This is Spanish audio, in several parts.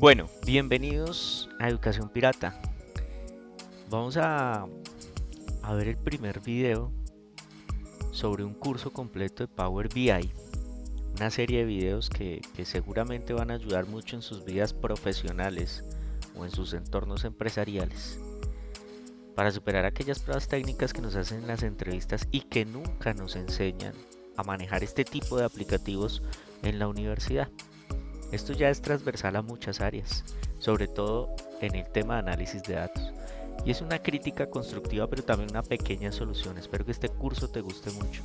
Bueno, bienvenidos a Educación Pirata. Vamos a ver el primer video sobre un curso completo de Power BI, una serie de videos que seguramente van a ayudar mucho en sus vidas profesionales o en sus entornos empresariales para superar aquellas pruebas técnicas que nos hacen en las entrevistas y que nunca nos enseñan a manejar este tipo de aplicativos en la universidad. Esto ya es transversal a muchas áreas, sobre todo en el tema de análisis de datos. Y es una crítica constructiva, pero también una pequeña solución. Espero que este curso te guste mucho.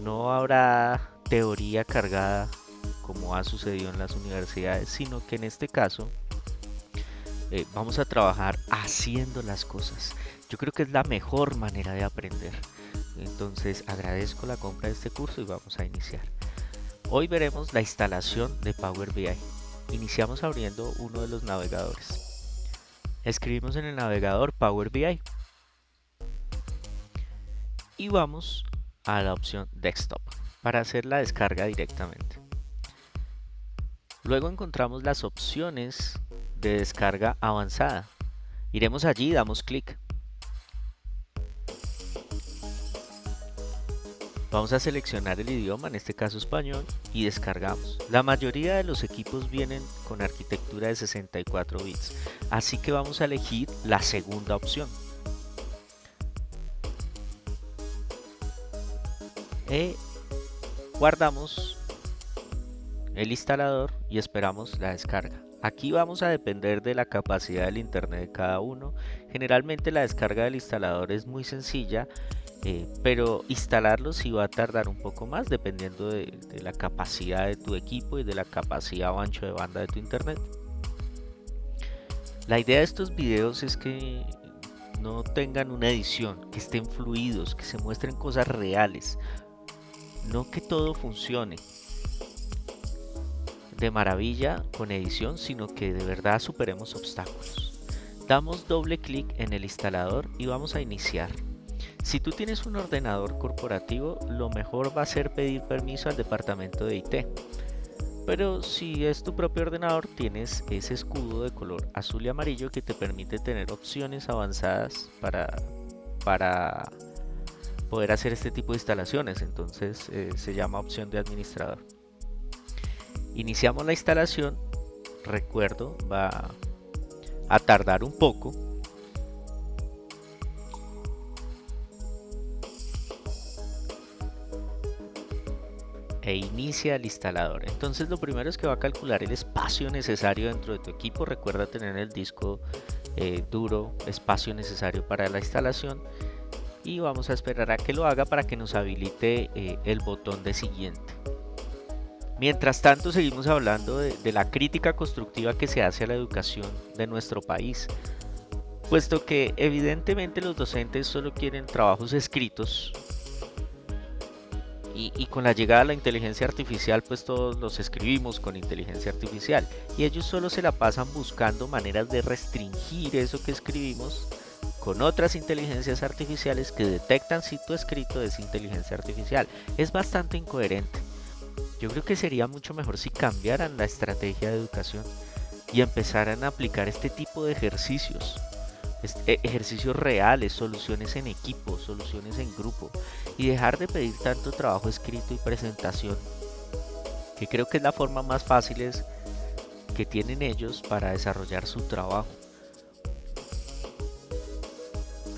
No habrá teoría cargada como ha sucedido en las universidades, sino que en este caso vamos a trabajar haciendo las cosas. Yo creo que es la mejor manera de aprender. Entonces agradezco la compra de este curso y vamos a iniciar. Hoy veremos la instalación de Power BI. Iniciamos abriendo uno de los navegadores. Escribimos en el navegador Power BI y vamos a la opción Desktop para hacer la descarga directamente. Luego encontramos las opciones de descarga avanzada. Iremos allí y damos clic. Vamos a seleccionar el idioma, en este caso español, y descargamos. La mayoría de los equipos vienen con arquitectura de 64 bits, así que vamos a elegir la segunda opción. Guardamos el instalador y esperamos la descarga. Aquí vamos a depender de la capacidad del internet de cada uno. Generalmente la descarga del instalador es muy sencilla, pero instalarlo sí va a tardar un poco más dependiendo de la capacidad de tu equipo y de la capacidad o ancho de banda de tu internet. La idea de estos videos es que no tengan una edición, que estén fluidos, que se muestren cosas reales, no que todo funcione de maravilla con edición, sino que de verdad superemos obstáculos. Damos doble clic en el instalador y vamos a iniciar. Si tú tienes un ordenador corporativo, lo mejor va a ser pedir permiso al departamento de IT. Pero si es tu propio ordenador, tienes ese escudo de color azul y amarillo que te permite tener opciones avanzadas para poder hacer este tipo de instalaciones. Entonces se llama opción de administrador. Iniciamos la instalación. Recuerdo, va a tardar un poco. E inicia el instalador. Entonces lo primero es que va a calcular el espacio necesario dentro de tu equipo. Recuerda tener en el disco duro espacio necesario para la instalación y vamos a esperar a que lo haga para que nos habilite el botón de siguiente. Mientras tanto seguimos hablando de la crítica constructiva que se hace a la educación de nuestro país, puesto que evidentemente los docentes solo quieren trabajos escritos. Y con la llegada de la inteligencia artificial, pues todos los escribimos con inteligencia artificial. Y ellos solo se la pasan buscando maneras de restringir eso que escribimos con otras inteligencias artificiales que detectan si tu escrito es inteligencia artificial. Es bastante incoherente. Yo creo que sería mucho mejor si cambiaran la estrategia de educación y empezaran a aplicar este tipo de ejercicios. Ejercicios reales, soluciones en equipo, soluciones en grupo y dejar de pedir tanto trabajo escrito y presentación, que creo que es la forma más fácil que tienen ellos para desarrollar su trabajo.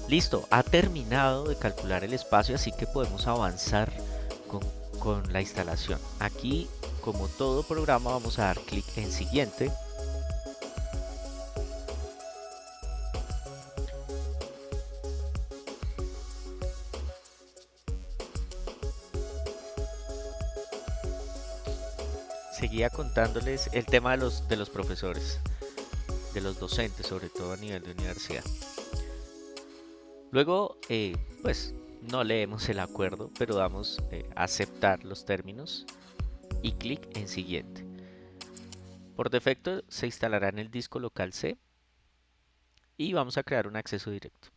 Listo, ha terminado de calcular el espacio, así que podemos avanzar con la instalación. Aquí, como todo programa, vamos a dar clic en siguiente. Seguía contándoles el tema de los profesores, de los docentes, sobre todo a nivel de universidad. Luego, pues no leemos el acuerdo, pero damos a aceptar los términos y clic en siguiente. Por defecto se instalará en el disco local C y vamos a crear un acceso directo.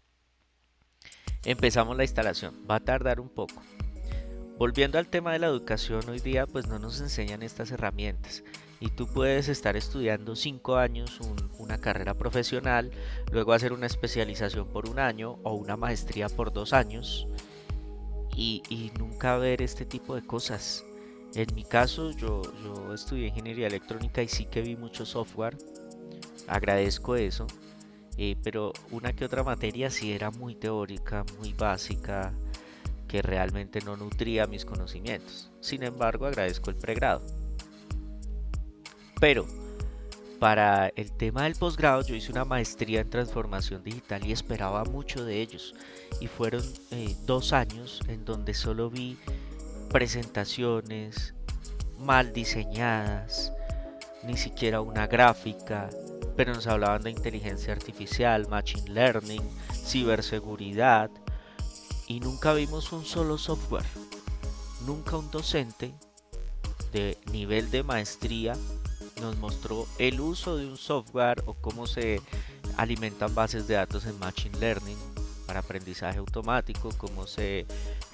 Empezamos la instalación, va a tardar un poco. Volviendo al tema de la educación, hoy día pues no nos enseñan estas herramientas Y tú puedes estar estudiando 5 años una carrera profesional, luego hacer una especialización por un año o una maestría por 2 años y nunca ver este tipo de cosas. En mi caso, yo estudié ingeniería electrónica y sí que vi mucho software, agradezco eso, pero una que otra materia sí era muy teórica, muy básica, que realmente no nutría mis conocimientos. Sin embargo, agradezco el pregrado. Pero para el tema del posgrado yo hice una maestría en transformación digital y esperaba mucho de ellos. Y fueron 2 años en donde solo vi presentaciones mal diseñadas, ni siquiera una gráfica, pero nos hablaban de inteligencia artificial, machine learning, ciberseguridad y nunca vimos un solo software. Nunca un docente de nivel de maestría nos mostró el uso de un software o cómo se alimentan bases de datos en Machine Learning para aprendizaje automático, cómo se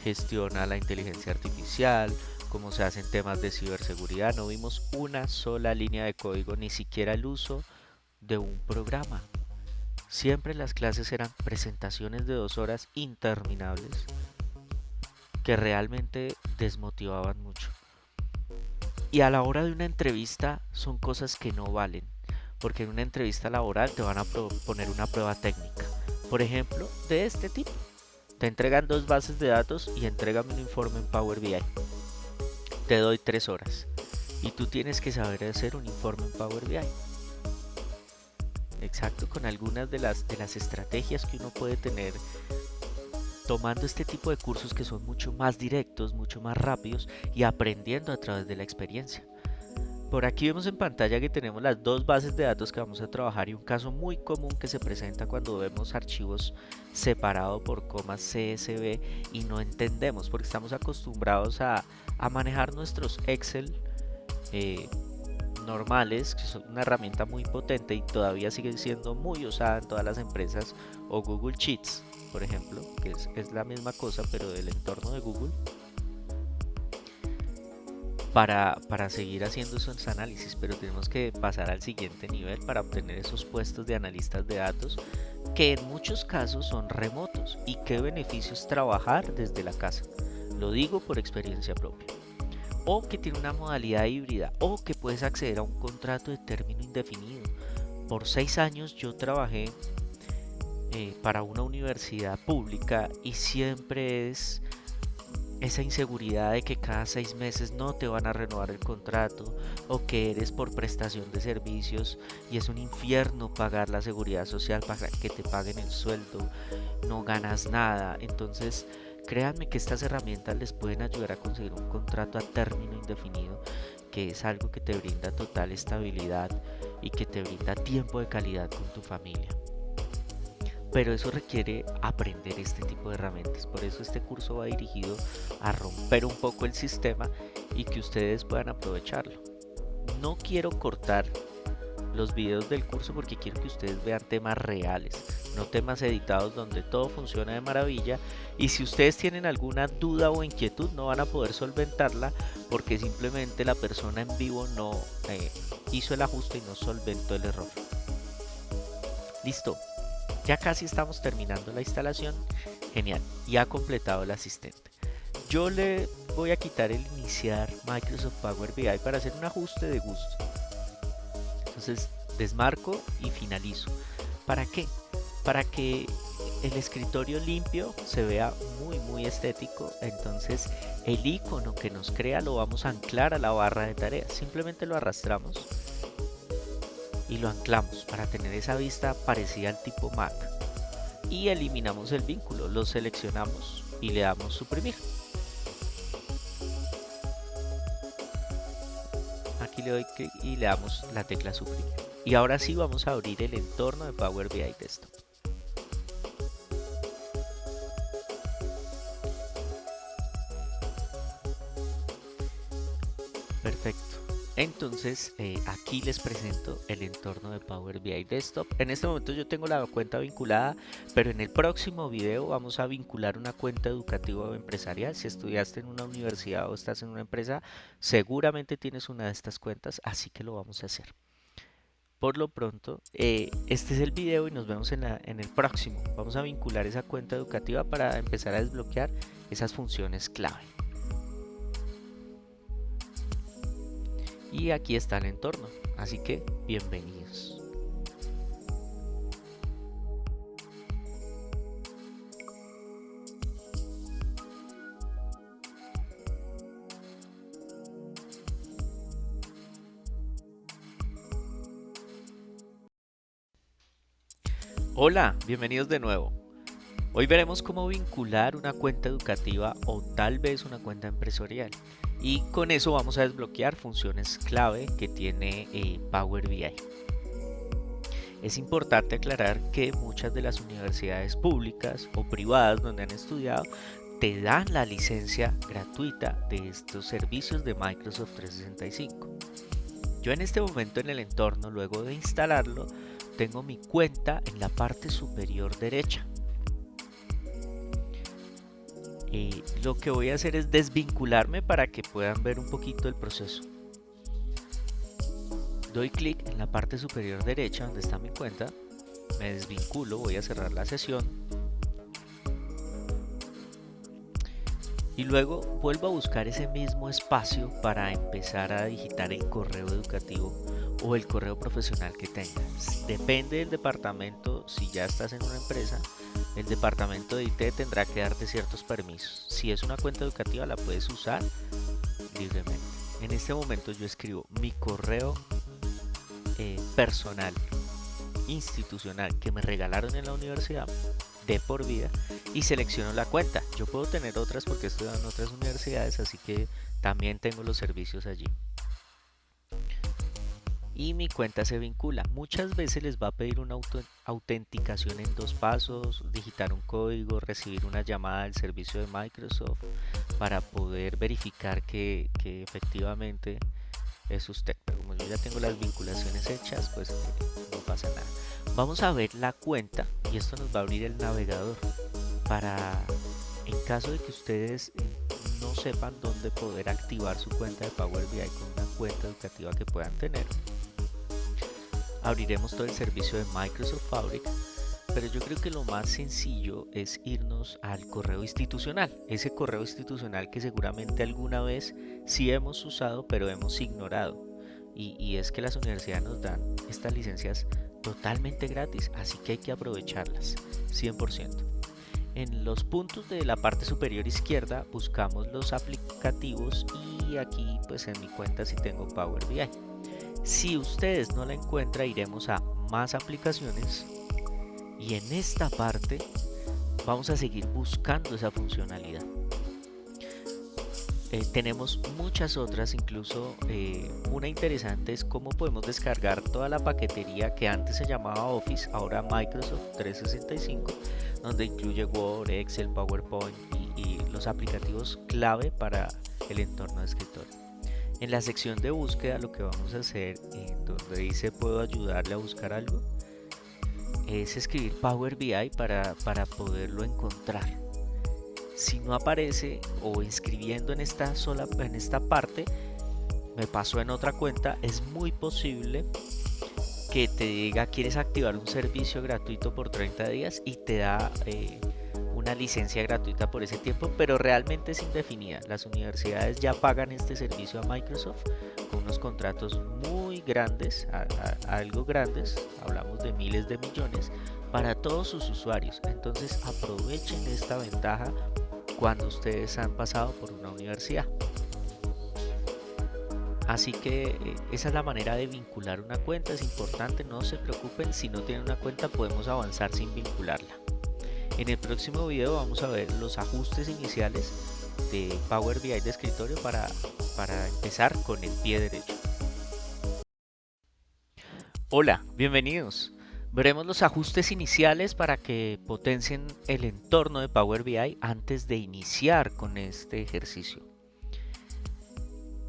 gestiona la inteligencia artificial, cómo se hacen temas de ciberseguridad. No vimos una sola línea de código, ni siquiera el uso de un programa. Siempre las clases eran presentaciones de 2 horas interminables que realmente desmotivaban mucho. Y a la hora de una entrevista son cosas que no valen, porque en una entrevista laboral te van a poner una prueba técnica. Por ejemplo, de este tipo. Te entregan 2 bases de datos y entrégame un informe en Power BI. Te doy 3 horas. Y tú tienes que saber hacer un informe en Power BI. Exacto, con algunas de las estrategias que uno puede tener tomando este tipo de cursos que son mucho más directos, mucho más rápidos y aprendiendo a través de la experiencia. Por aquí vemos en pantalla que tenemos las 2 bases de datos que vamos a trabajar y un caso muy común que se presenta cuando vemos archivos separados por comas CSV y no entendemos porque estamos acostumbrados a manejar nuestros Excel normales, que son una herramienta muy potente y todavía sigue siendo muy usada en todas las empresas, o Google Sheets, por ejemplo, que es la misma cosa pero del entorno de Google, para seguir haciendo esos análisis, pero tenemos que pasar al siguiente nivel para obtener esos puestos de analistas de datos que en muchos casos son remotos. ¿Y qué beneficios trabajar desde la casa? Lo digo por experiencia propia. O que tiene una modalidad híbrida, o que puedes acceder a un contrato de término indefinido. Por 6 años yo trabajé para una universidad pública y siempre es esa inseguridad de que cada 6 meses no te van a renovar el contrato o que eres por prestación de servicios y es un infierno pagar la seguridad social para que te paguen el sueldo, no ganas nada. Entonces créanme que estas herramientas les pueden ayudar a conseguir un contrato a término indefinido, que es algo que te brinda total estabilidad y que te brinda tiempo de calidad con tu familia. Pero eso requiere aprender este tipo de herramientas. Por eso este curso va dirigido a romper un poco el sistema y que ustedes puedan aprovecharlo. No quiero cortar los videos del curso porque quiero que ustedes vean temas reales, no temas editados donde todo funciona de maravilla. Y si ustedes tienen alguna duda o inquietud no van a poder solventarla porque simplemente la persona en vivo no hizo el ajuste y no solventó el error. Listo. Ya casi estamos terminando la instalación. Genial. Y ha completado el asistente. Yo le voy a quitar el iniciar Microsoft Power BI para hacer un ajuste de gusto. Entonces desmarco y finalizo. ¿Para qué? Para que el escritorio limpio se vea muy estético. Entonces el icono que nos crea lo vamos a anclar a la barra de tareas. Simplemente lo arrastramos y lo anclamos para tener esa vista parecida al tipo Mac y eliminamos el vínculo, lo seleccionamos y le damos suprimir. Aquí le doy clic y le damos la tecla suprimir y ahora sí vamos a abrir el entorno de Power BI Desktop. Perfecto. Entonces aquí les presento el entorno de Power BI Desktop. En este momento yo tengo la cuenta vinculada, pero en el próximo video vamos a vincular una cuenta educativa o empresarial. Si estudiaste en una universidad o estás en una empresa, seguramente tienes una de estas cuentas, así que lo vamos a hacer. Por lo pronto, este es el video y nos vemos en el próximo. Vamos a vincular esa cuenta educativa para empezar a desbloquear esas funciones clave. Y aquí está el entorno, así que bienvenidos. Hola, bienvenidos de nuevo. Hoy veremos cómo vincular una cuenta educativa o tal vez una cuenta empresarial. Y con eso vamos a desbloquear funciones clave que tiene Power BI. Es importante aclarar que muchas de las universidades públicas o privadas donde han estudiado te dan la licencia gratuita de estos servicios de Microsoft 365. Yo en este momento en el entorno, luego de instalarlo, tengo mi cuenta en la parte superior derecha. Y lo que voy a hacer es desvincularme para que puedan ver un poquito el proceso. Doy clic en la parte superior derecha donde está mi cuenta, me desvinculo, voy a cerrar la sesión y luego vuelvo a buscar ese mismo espacio para empezar a digitar el correo educativo o el correo profesional que tengas. Depende del departamento. Si ya estás en una empresa, el departamento de IT tendrá que darte ciertos permisos. Si es una cuenta educativa, la puedes usar libremente. En este momento yo escribo mi correo personal institucional que me regalaron en la universidad de por vida y selecciono la cuenta. Yo puedo tener otras porque estoy en otras universidades, así que también tengo los servicios allí. Y mi cuenta se vincula. Muchas veces les va a pedir una autenticación en 2 pasos, digitar un código, recibir una llamada del servicio de Microsoft para poder verificar que efectivamente es usted. Pero como yo ya tengo las vinculaciones hechas, pues no pasa nada. Vamos a ver la cuenta y esto nos va a abrir el navegador para, en caso de que ustedes no sepan dónde poder activar su cuenta de Power BI con una cuenta educativa que puedan tener. Abriremos todo el servicio de Microsoft Fabric, pero yo creo que lo más sencillo es irnos al correo institucional, ese correo institucional que seguramente alguna vez sí hemos usado pero hemos ignorado, y es que las universidades nos dan estas licencias totalmente gratis, así que hay que aprovecharlas 100%. En los puntos de la parte superior izquierda buscamos los aplicativos y aquí pues en mi cuenta sí tengo Power BI. Si ustedes no la encuentran, iremos a más aplicaciones y en esta parte vamos a seguir buscando esa funcionalidad. Tenemos muchas otras, incluso una interesante es cómo podemos descargar toda la paquetería que antes se llamaba Office, ahora Microsoft 365, donde incluye Word, Excel, PowerPoint y los aplicativos clave para el entorno de escritorio. En la sección de búsqueda lo que vamos a hacer, donde dice puedo ayudarle a buscar algo, es escribir Power BI para poderlo encontrar. Si no aparece o escribiendo en esta parte, me pasó en otra cuenta, es muy posible que te diga quieres activar un servicio gratuito por 30 días y te da una licencia gratuita por ese tiempo, pero realmente es indefinida. Las universidades ya pagan este servicio a Microsoft con unos contratos muy grandes, algo grandes, hablamos de miles de millones para todos sus usuarios. Entonces aprovechen esta ventaja cuando ustedes han pasado por una universidad. Así que esa es la manera de vincular una cuenta. Es importante, no se preocupen, si no tienen una cuenta podemos avanzar sin vincularla. En el próximo video vamos a ver los ajustes iniciales de Power BI de escritorio para empezar con el pie derecho. Hola, bienvenidos. Veremos los ajustes iniciales para que potencien el entorno de Power BI antes de iniciar con este ejercicio.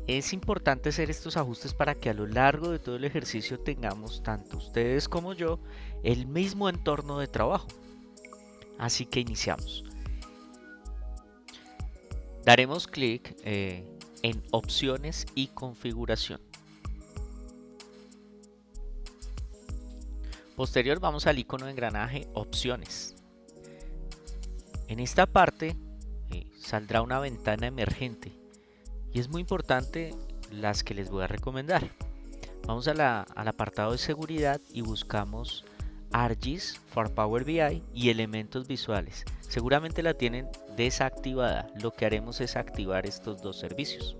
Es importante hacer estos ajustes para que a lo largo de todo el ejercicio tengamos, tanto ustedes como yo, el mismo entorno de trabajo. Así que iniciamos. Daremos clic en opciones y configuración. Posterior vamos al icono de engranaje opciones. En esta parte saldrá una ventana emergente y es muy importante las que les voy a recomendar. Vamos al apartado de seguridad y buscamos ArcGIS for Power BI y elementos visuales. Seguramente la tienen desactivada. Lo que haremos es activar estos dos servicios.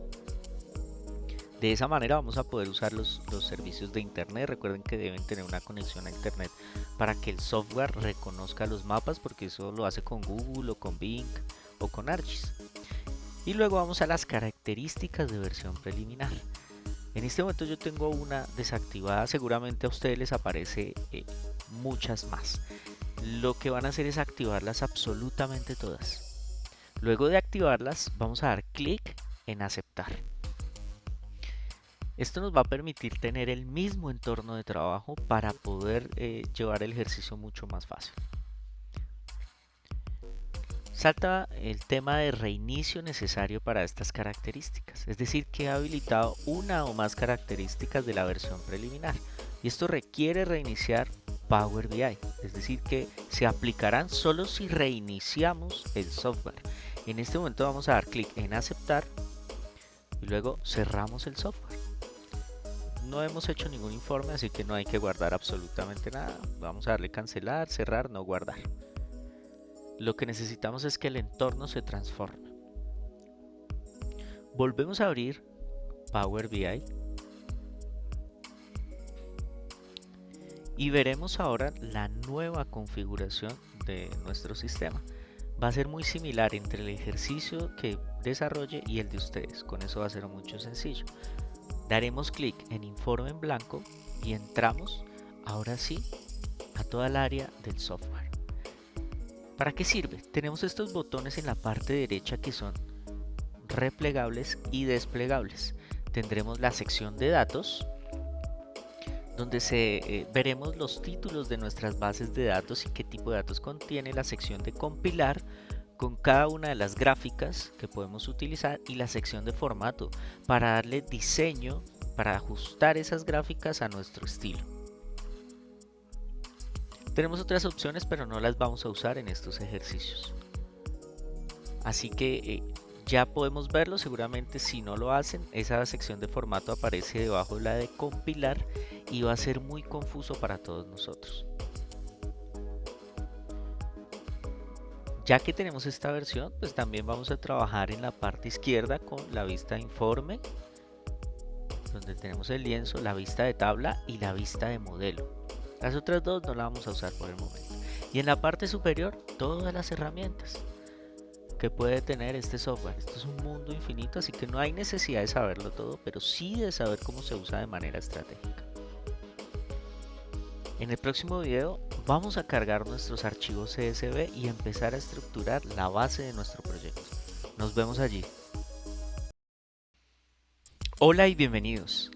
De esa manera vamos a poder usar los servicios de internet. Recuerden que deben tener una conexión a internet para que el software reconozca los mapas, porque eso lo hace con Google o con Bing o con ArcGIS. Y luego vamos a las características de versión preliminar. En este momento yo tengo una desactivada, seguramente a ustedes les aparece muchas más. Lo que van a hacer es activarlas absolutamente todas. Luego de activarlas vamos a dar clic en aceptar. Esto nos va a permitir tener el mismo entorno de trabajo para poder llevar el ejercicio mucho más fácil. Salta el tema de reinicio necesario para estas características, es decir, que he habilitado una o más características de la versión preliminar y esto requiere reiniciar Power BI, es decir, que se aplicarán solo si reiniciamos el software. En este momento vamos a dar clic en aceptar y luego cerramos el software. No hemos hecho ningún informe, así que no hay que guardar absolutamente nada. Vamos a darle cancelar, cerrar, no guardar. Lo que necesitamos es que el entorno se transforme. Volvemos a abrir Power BI y veremos ahora la nueva configuración de nuestro sistema. Va a ser muy similar entre el ejercicio que desarrolle y el de ustedes. Con eso va a ser mucho sencillo. Daremos clic en informe en blanco y entramos ahora sí a toda el área del software. ¿Para qué sirve? Tenemos estos botones en la parte derecha que son replegables y desplegables. Tendremos la sección de datos, donde veremos los títulos de nuestras bases de datos y qué tipo de datos contiene, la sección de compilar con cada una de las gráficas que podemos utilizar y la sección de formato para darle diseño, para ajustar esas gráficas a nuestro estilo. Tenemos otras opciones, pero no las vamos a usar en estos ejercicios. Así que ya podemos verlo. Seguramente si no lo hacen, esa sección de formato aparece debajo de la de compilar y va a ser muy confuso para todos nosotros. Ya que tenemos esta versión, pues también vamos a trabajar en la parte izquierda con la vista de informe, donde tenemos el lienzo, la vista de tabla y la vista de modelo. Las otras dos no las vamos a usar por el momento. Y en la parte superior, todas las herramientas que puede tener este software. Esto es un mundo infinito, así que no hay necesidad de saberlo todo, pero sí de saber cómo se usa de manera estratégica. En el próximo video vamos a cargar nuestros archivos CSV y empezar a estructurar la base de nuestro proyecto. Nos vemos allí. Hola y bienvenidos.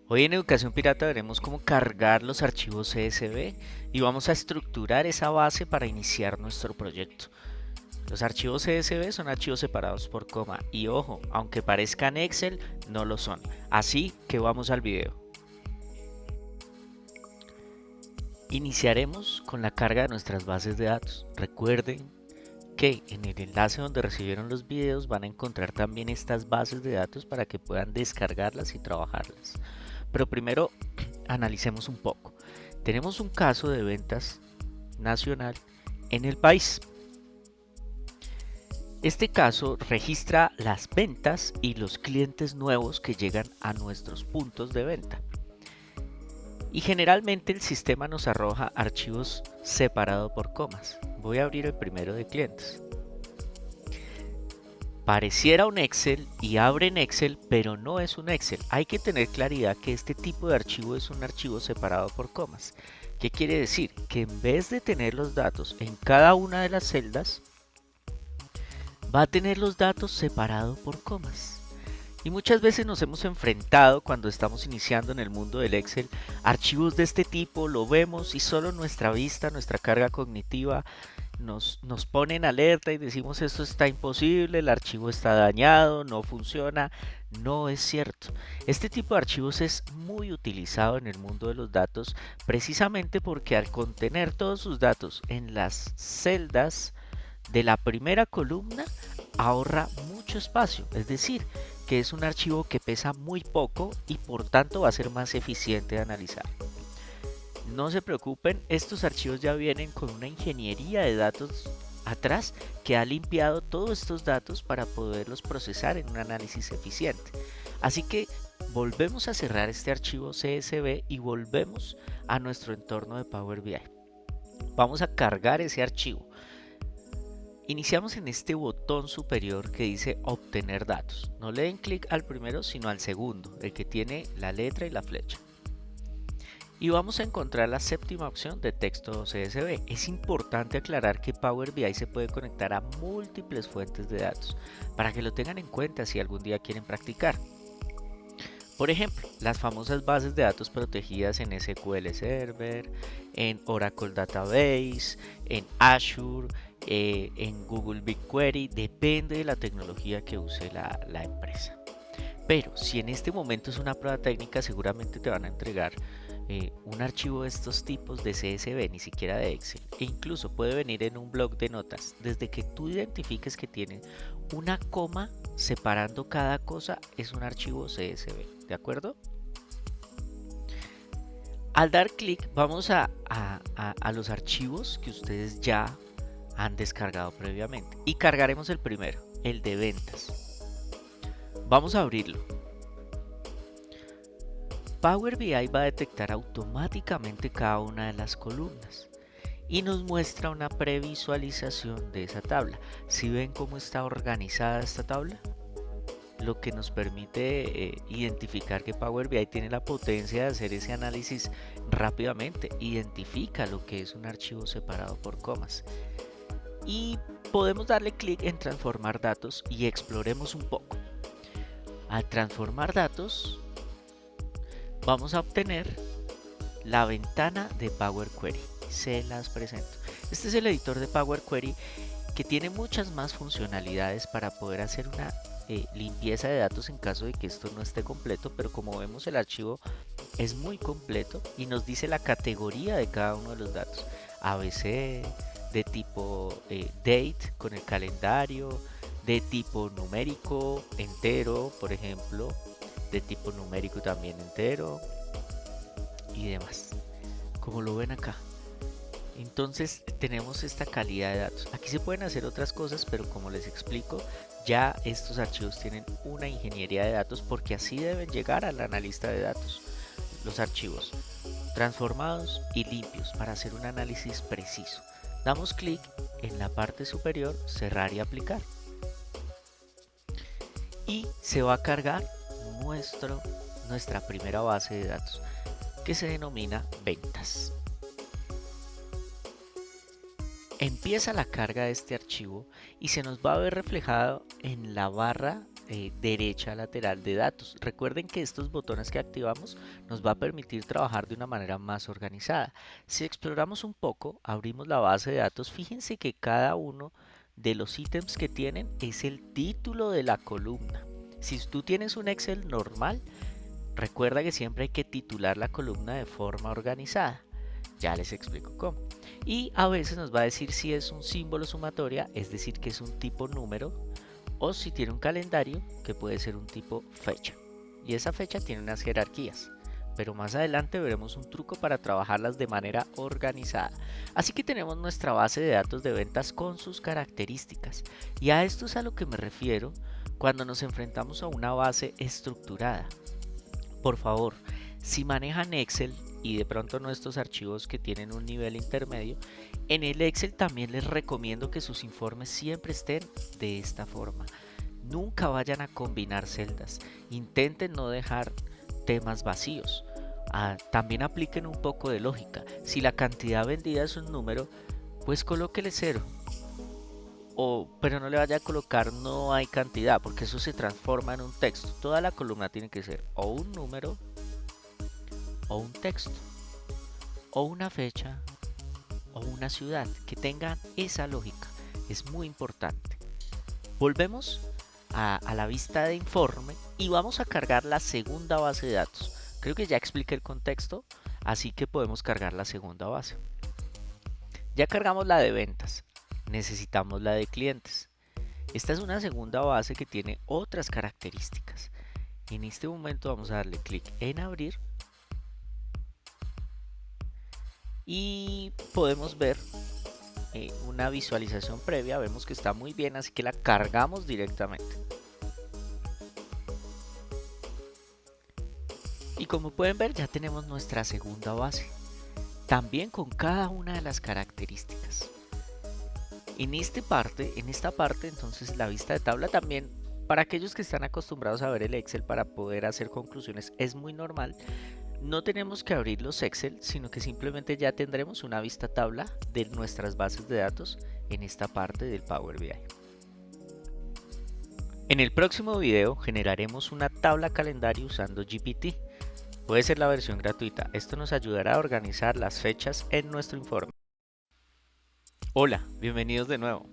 Hoy en Educación Pirata veremos cómo cargar los archivos CSV y vamos a estructurar esa base para iniciar nuestro proyecto. Los archivos CSV son archivos separados por coma y ojo, aunque parezcan Excel, no lo son. Así que vamos al video. Iniciaremos con la carga de nuestras bases de datos. Recuerden que en el enlace donde recibieron los videos van a encontrar también estas bases de datos para que puedan descargarlas y trabajarlas. Pero primero analicemos un poco. Tenemos un caso de ventas nacional en el país. Este caso registra las ventas y los clientes nuevos que llegan a nuestros puntos de venta. Y generalmente el sistema nos arroja archivos separados por comas. Voy a abrir el primero de clientes. Pareciera un Excel y abre en Excel, pero no es un Excel. Hay que tener claridad que este tipo de archivo es un archivo separado por comas. ¿Qué quiere decir? Que en vez de tener los datos en cada una de las celdas, va a tener los datos separados por comas. Y muchas veces nos hemos enfrentado cuando estamos iniciando en el mundo del Excel, archivos de este tipo, lo vemos y solo nuestra vista, nuestra carga cognitiva nos pone en alerta y decimos esto está imposible, el archivo está dañado, no funciona. No es cierto. Este tipo de archivos es muy utilizado en el mundo de los datos precisamente porque al contener todos sus datos en las celdas de la primera columna ahorra mucho espacio, es decir, que es un archivo que pesa muy poco y por tanto va a ser más eficiente de analizar. No se preocupen, estos archivos ya vienen con una ingeniería de datos atrás que ha limpiado todos estos datos para poderlos procesar en un análisis eficiente. Así que volvemos a cerrar este archivo CSV y volvemos a nuestro entorno de Power BI. Vamos a cargar ese archivo. Iniciamos en este botón superior que dice obtener datos. No le den clic al primero sino al segundo, el que tiene la letra y la flecha. Y vamos a encontrar la séptima opción de texto CSV. Es importante aclarar que Power BI se puede conectar a múltiples fuentes de datos para que lo tengan en cuenta si algún día quieren practicar. Por ejemplo, las famosas bases de datos protegidas en SQL Server, en Oracle Database, en Azure, en Google BigQuery, depende de la tecnología que use la empresa. Pero si en este momento es una prueba técnica, seguramente te van a entregar un archivo de estos tipos de CSV, ni siquiera de Excel, e incluso puede venir en un bloc de notas. Desde que tú identifiques que tiene una coma separando cada cosa, es un archivo CSV, ¿de acuerdo? Al dar clic vamos a los archivos que ustedes ya han descargado previamente y cargaremos el primero, el de ventas. Vamos a abrirlo. Power BI va a detectar automáticamente cada una de las columnas y nos muestra una previsualización de esa tabla. ¿Sí ven cómo está organizada esta tabla? Lo que nos permite identificar que Power BI tiene la potencia de hacer ese análisis rápidamente. Identifica lo que es un archivo separado por comas. Y podemos darle clic en transformar datos y exploremos un poco. Al transformar datos, vamos a obtener la ventana de Power Query. Se las presento. Este es el editor de Power Query que tiene muchas más funcionalidades para poder hacer una limpieza de datos en caso de que esto no esté completo, pero como vemos el archivo es muy completo y nos dice la categoría de cada uno de los datos. ABC, de tipo date con el calendario, de tipo numérico entero, por ejemplo, de tipo numérico también entero y demás, como lo ven acá. Entonces tenemos esta calidad de datos. Aquí se pueden hacer otras cosas, pero como les explico, ya estos archivos tienen una ingeniería de datos porque así deben llegar al analista de datos. Los archivos transformados y limpios para hacer un análisis preciso. Damos clic en la parte superior, cerrar y aplicar. Y se va a cargar nuestra primera base de datos que se denomina ventas. Empieza la carga de este archivo y se nos va a ver reflejado en la barra derecha lateral de datos. Recuerden que estos botones que activamos nos va a permitir trabajar de una manera más organizada. Si exploramos un poco, abrimos la base de datos, fíjense que cada uno de los ítems que tienen es el título de la columna. Si tú tienes un Excel normal, recuerda que siempre hay que titular la columna de forma organizada. Ya les explico cómo. Y a veces nos va a decir si es un símbolo sumatoria, es decir que es un tipo número, o si tiene un calendario, que puede ser un tipo fecha. Y esa fecha tiene unas jerarquías, pero más adelante veremos un truco para trabajarlas de manera organizada. Así que tenemos nuestra base de datos de ventas con sus características. Y a esto es a lo que me refiero cuando nos enfrentamos a una base estructurada. Por favor, si manejan Excel y de pronto no estos archivos que tienen un nivel intermedio, en el Excel también les recomiendo que sus informes siempre estén de esta forma. Nunca vayan a combinar celdas, intenten no dejar temas vacíos. También apliquen un poco de lógica. Si la cantidad vendida es un número, pues colóquele 0. pero no le vaya a colocar no hay cantidad, porque eso se transforma en un texto. Toda la columna tiene que ser o un número, o un texto, o una fecha, o una ciudad, que tengan esa lógica. Es muy importante. Volvemos a la vista de informe y vamos a cargar la segunda base de datos. Creo que ya expliqué el contexto, así que podemos cargar la segunda base. Ya cargamos la de ventas, necesitamos la de clientes. Esta es una segunda base que tiene otras características. En este momento vamos a darle clic en abrir y podemos ver una visualización previa. Vemos que está muy bien, así que la cargamos directamente. Y como pueden ver, ya tenemos nuestra segunda base, también con cada una de las características. En esta parte, entonces la vista de tabla también, para aquellos que están acostumbrados a ver el Excel para poder hacer conclusiones, es muy normal. No tenemos que abrir los Excel, sino que simplemente ya tendremos una vista tabla de nuestras bases de datos en esta parte del Power BI. En el próximo video generaremos una tabla calendario usando GPT. Puede ser la versión gratuita. Esto nos ayudará a organizar las fechas en nuestro informe. Hola, bienvenidos de nuevo.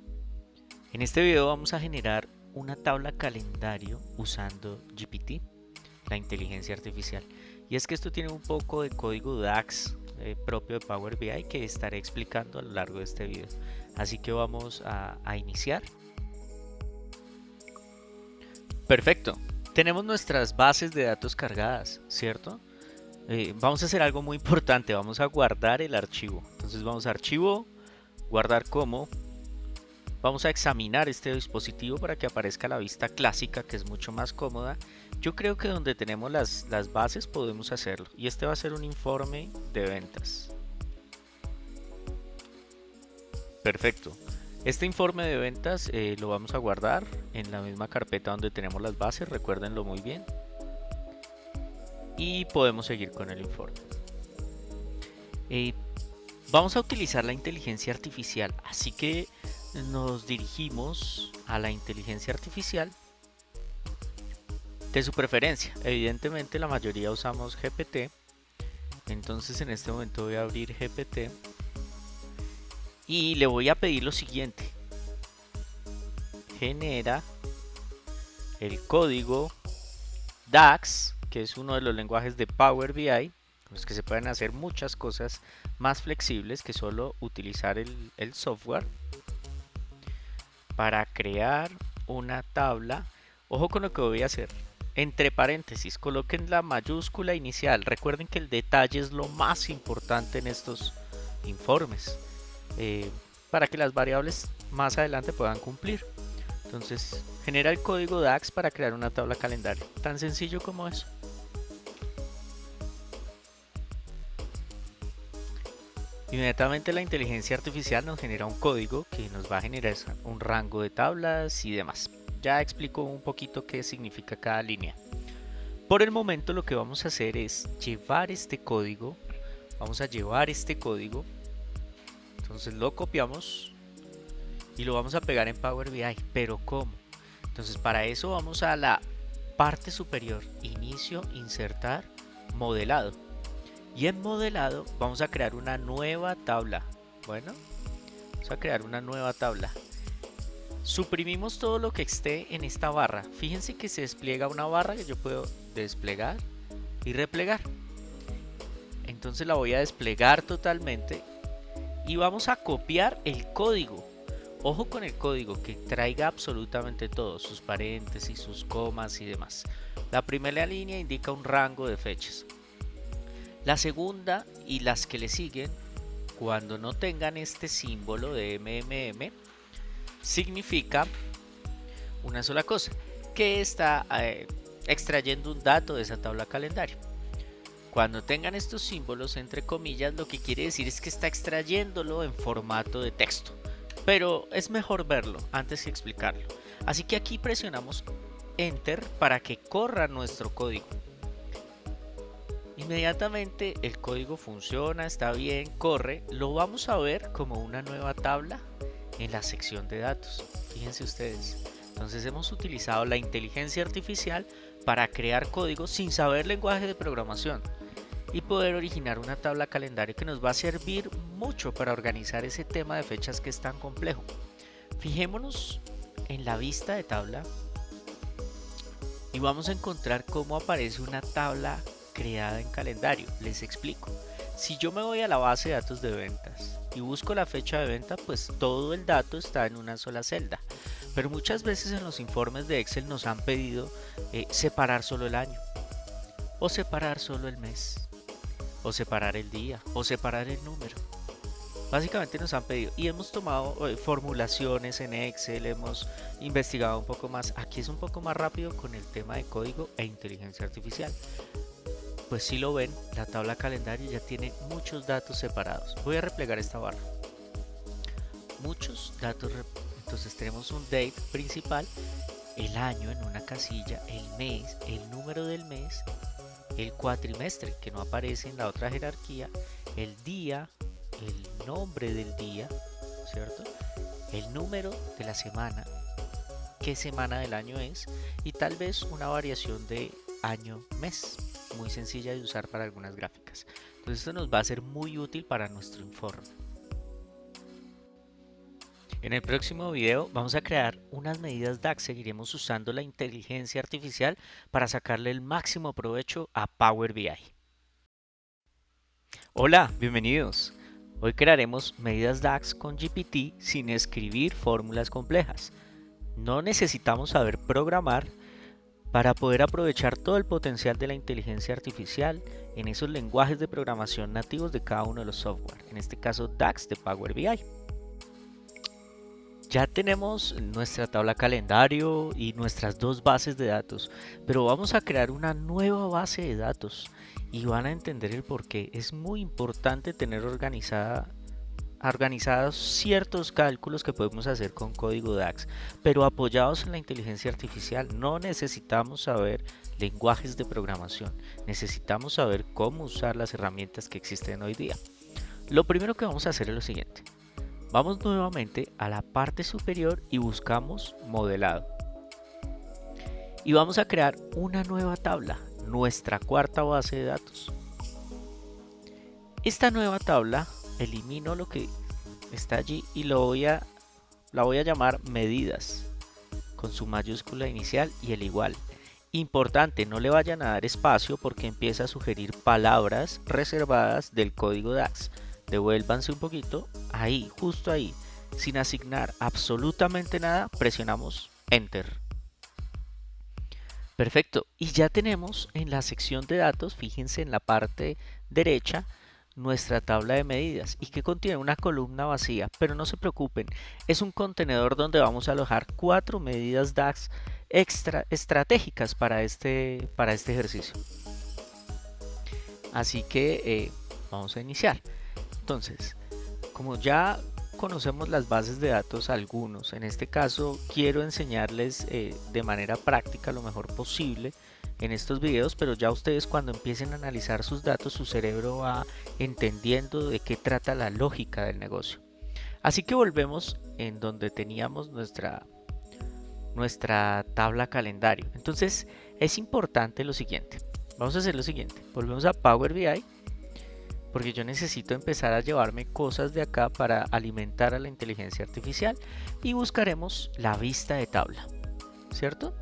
En este video vamos a generar una tabla calendario usando GPT, la inteligencia artificial. Y es que esto tiene un poco de código DAX propio de Power BI que estaré explicando a lo largo de este video. Así que vamos a iniciar. Perfecto. Tenemos nuestras bases de datos cargadas, ¿cierto? Vamos a hacer algo muy importante. Vamos a guardar el archivo. Entonces vamos a archivo, guardar como. Vamos a examinar este dispositivo para que aparezca la vista clásica, que es mucho más cómoda. Yo creo que donde tenemos las bases podemos hacerlo. Y este va a ser un informe de ventas. Perfecto. Este informe de ventas lo vamos a guardar en la misma carpeta donde tenemos las bases. Recuérdenlo muy bien. Y podemos seguir con el informe. Vamos a utilizar la inteligencia artificial. Así que nos dirigimos a la inteligencia artificial de su preferencia. Evidentemente la mayoría usamos GPT. Entonces en este momento voy a abrir GPT y le voy a pedir lo siguiente: genera el código DAX, que es uno de los lenguajes de Power BI con los que se pueden hacer muchas cosas más flexibles que solo utilizar el software, para crear una tabla. Ojo con lo que voy a hacer. Entre paréntesis, coloquen la mayúscula inicial. Recuerden que el detalle es lo más importante en estos informes, para que las variables más adelante puedan cumplir. Entonces, genera el código DAX para crear una tabla calendario. Tan sencillo como eso. Inmediatamente la inteligencia artificial nos genera un código que nos va a generar un rango de tablas y demás. Ya explico un poquito qué significa cada línea. Por el momento lo que vamos a hacer es llevar este código. Vamos a llevar este código. Entonces lo copiamos y lo vamos a pegar en Power BI. ¿Pero cómo? Entonces para eso vamos a la parte superior, inicio, insertar, modelado. Y en modelado vamos a crear una nueva tabla. Bueno, vamos a crear una nueva tabla. Suprimimos todo lo que esté en esta barra. Fíjense que se despliega una barra que yo puedo desplegar y replegar. Entonces la voy a desplegar totalmente y vamos a copiar el código. Ojo con el código, que traiga absolutamente todo, sus paréntesis, sus comas y demás. La primera línea indica un rango de fechas. La segunda y las que le siguen, cuando no tengan este símbolo de MMM, significa una sola cosa, que está extrayendo un dato de esa tabla calendario. Cuando tengan estos símbolos entre comillas, lo que quiere decir es que está extrayéndolo en formato de texto. Pero es mejor verlo antes que explicarlo. Así que aquí presionamos Enter para que corra nuestro código. Inmediatamente el código funciona, está bien, corre. Lo vamos a ver como una nueva tabla en la sección de datos. Fíjense ustedes. Entonces hemos utilizado la inteligencia artificial para crear código sin saber lenguaje de programación y poder originar una tabla calendario que nos va a servir mucho para organizar ese tema de fechas que es tan complejo. Fijémonos en la vista de tabla y vamos a encontrar cómo aparece una tabla creada en calendario. Les explico. Si yo me voy a la base de datos de ventas y busco la fecha de venta, pues todo el dato está en una sola celda. Pero muchas veces en los informes de Excel nos han pedido separar solo el año, o separar solo el mes, o separar el día, o separar el número. Básicamente nos han pedido y hemos tomado formulaciones en Excel, hemos investigado un poco más. Aquí es un poco más rápido con el tema de código e inteligencia artificial. Pues si lo ven, la tabla calendario ya tiene muchos datos separados. Voy a replegar esta barra. Muchos datos. Entonces tenemos un date principal, el año en una casilla, el mes, el número del mes, el cuatrimestre que no aparece en la otra jerarquía, el día, el nombre del día, ¿cierto? El número de la semana, qué semana del año es y tal vez una variación de año-mes, muy sencilla de usar para algunas gráficas. Entonces esto nos va a ser muy útil para nuestro informe. En el próximo video vamos a crear unas medidas DAX. Seguiremos usando la inteligencia artificial para sacarle el máximo provecho a Power BI. Hola, bienvenidos. Hoy crearemos medidas DAX con GPT sin escribir fórmulas complejas. No necesitamos saber programar para poder aprovechar todo el potencial de la inteligencia artificial en esos lenguajes de programación nativos de cada uno de los software, en este caso DAX de Power BI. Ya tenemos nuestra tabla calendario y nuestras dos bases de datos, pero vamos a crear una nueva base de datos y van a entender el por qué. Es muy importante tener organizados ciertos cálculos que podemos hacer con código DAX, pero apoyados en la inteligencia artificial. No necesitamos saber lenguajes de programación, necesitamos saber cómo usar las herramientas que existen hoy día. Lo primero que vamos a hacer es lo siguiente. Vamos nuevamente a la parte superior y buscamos modelado. Y vamos a crear una nueva tabla, nuestra cuarta base de datos. Esta nueva tabla elimino lo que está allí y la voy a llamar medidas, con su mayúscula inicial y el igual. Importante, no le vayan a dar espacio porque empieza a sugerir palabras reservadas del código DAX. Devuélvanse un poquito, ahí, justo ahí, sin asignar absolutamente nada, presionamos Enter. Perfecto, y ya tenemos en la sección de datos, fíjense en la parte derecha, nuestra tabla de medidas y que contiene una columna vacía, pero no se preocupen, es un contenedor donde vamos a alojar 4 medidas DAX estratégicas para este ejercicio. Así que vamos a iniciar. Entonces, como ya conocemos las bases de datos algunos, en este caso quiero enseñarles de manera práctica lo mejor posible en estos videos, pero ya ustedes cuando empiecen a analizar sus datos, su cerebro va entendiendo de qué trata la lógica del negocio. Así que volvemos en donde teníamos nuestra tabla calendario. Entonces es importante lo siguiente, vamos a hacer lo siguiente, volvemos a Power BI, porque yo necesito empezar a llevarme cosas de acá para alimentar a la inteligencia artificial y buscaremos la vista de tabla, ¿cierto?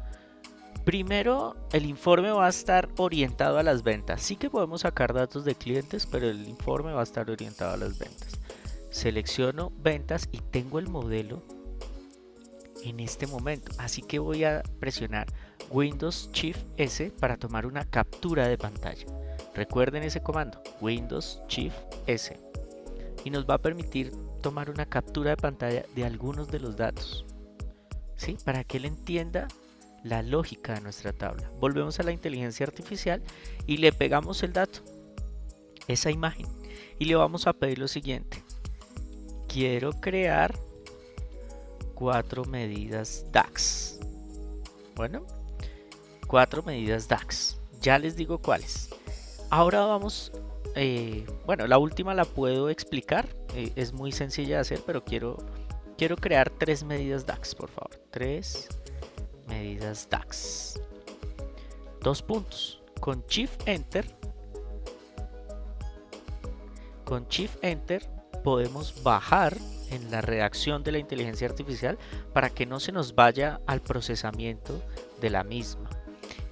Primero, el informe va a estar orientado a las ventas. Sí que podemos sacar datos de clientes, pero el informe va a estar orientado a las ventas. Selecciono ventas y tengo el modelo en este momento, así que voy a presionar Windows Shift S para tomar una captura de pantalla. Recuerden ese comando, Windows Shift S, y nos va a permitir tomar una captura de pantalla de algunos de los datos, ¿sí? Para que él entienda la lógica de nuestra tabla. Volvemos a la inteligencia artificial y le pegamos el dato, esa imagen, y le vamos a pedir lo siguiente: quiero crear 4 medidas DAX. Bueno, 4 medidas DAX, ya les digo cuáles. Ahora vamos, bueno, la última la puedo explicar, es muy sencilla de hacer, pero quiero Quiero crear 3 medidas DAX, por favor. 3 medidas DAX. 2 puntos. Con Shift Enter podemos bajar en la redacción de la inteligencia artificial para que no se nos vaya al procesamiento de la misma.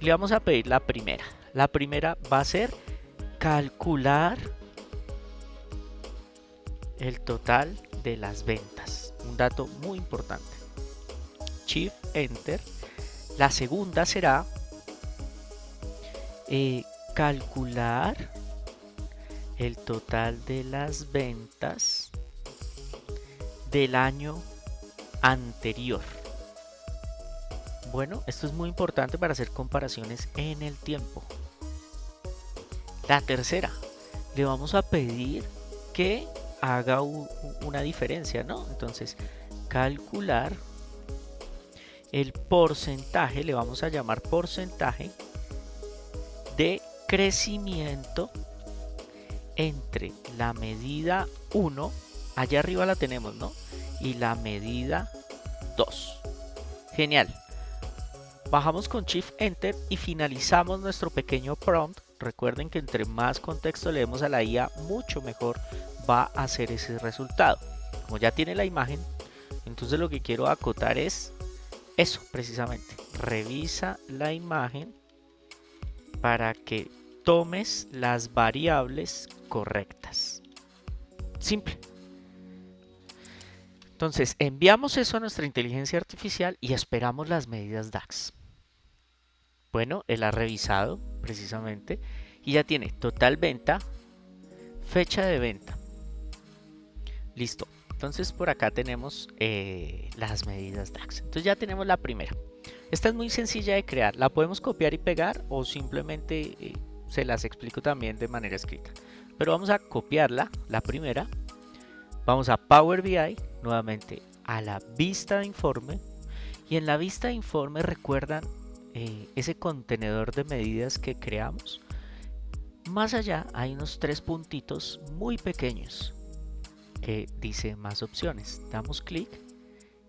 Le vamos a pedir la primera. La primera va a ser calcular el total de las ventas. Un dato muy importante. Shift Enter. La segunda será calcular el total de las ventas del año anterior. Bueno, esto es muy importante para hacer comparaciones en el tiempo. La tercera, le vamos a pedir que haga una diferencia, ¿no? Entonces, calcular el porcentaje, le vamos a llamar porcentaje de crecimiento entre la medida 1, allá arriba la tenemos, ¿no? Y la medida 2. Genial. Bajamos con Shift Enter y finalizamos nuestro pequeño prompt. Recuerden que entre más contexto le demos a la IA, mucho mejor va a ser ese resultado. Como ya tiene la imagen, entonces lo que quiero acotar es eso precisamente. Revisa la imagen para que tomes las variables correctas. Simple. Entonces enviamos eso a nuestra inteligencia artificial y esperamos las medidas DAX. Bueno, él ha revisado precisamente y ya tiene total venta, fecha de venta. Listo. Entonces por acá tenemos las medidas DAX. Entonces ya tenemos la primera. Esta es muy sencilla de crear. La podemos copiar y pegar o simplemente se las explico también de manera escrita. Pero vamos a copiarla, la primera. Vamos a Power BI, nuevamente a la vista de informe. Y en la vista de informe recuerdan ese contenedor de medidas que creamos. Más allá hay unos 3 puntitos muy pequeños que dice más opciones. Damos clic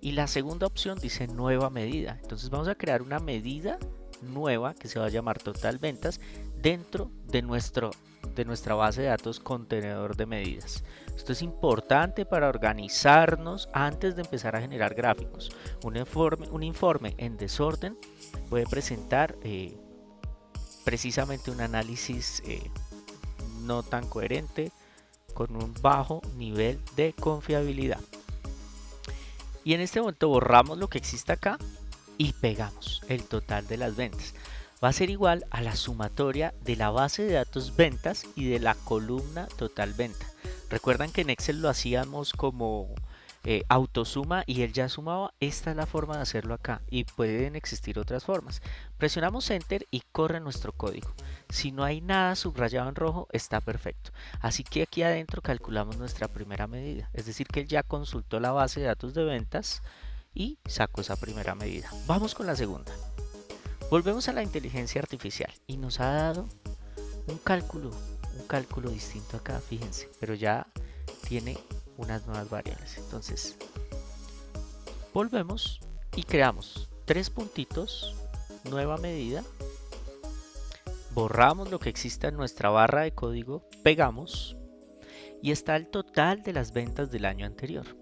y la segunda opción dice nueva medida. Entonces vamos a crear una medida nueva que se va a llamar total ventas dentro de nuestra base de datos contenedor de medidas. Esto es importante para organizarnos antes de empezar a generar gráficos. Un informe en desorden puede presentar precisamente un análisis no tan coherente, con un bajo nivel de confiabilidad. Y en este momento borramos lo que existe acá y pegamos el total de las ventas. Va a ser igual a la sumatoria de la base de datos ventas y de la columna total venta. Recuerdan que en Excel lo hacíamos como autosuma y él ya sumaba. Esta es la forma de hacerlo acá y pueden existir otras formas. Presionamos Enter y corre nuestro código. Si no hay nada subrayado en rojo, está perfecto. Así que aquí adentro calculamos nuestra primera medida. Es decir que él ya consultó la base de datos de ventas y sacó esa primera medida. Vamos con la segunda. Volvemos a la inteligencia artificial y nos ha dado un cálculo distinto acá, fíjense, pero ya tiene unas nuevas variables. Entonces volvemos y creamos 3 puntitos, nueva medida, borramos lo que exista en nuestra barra de código, pegamos y está el total de las ventas del año anterior,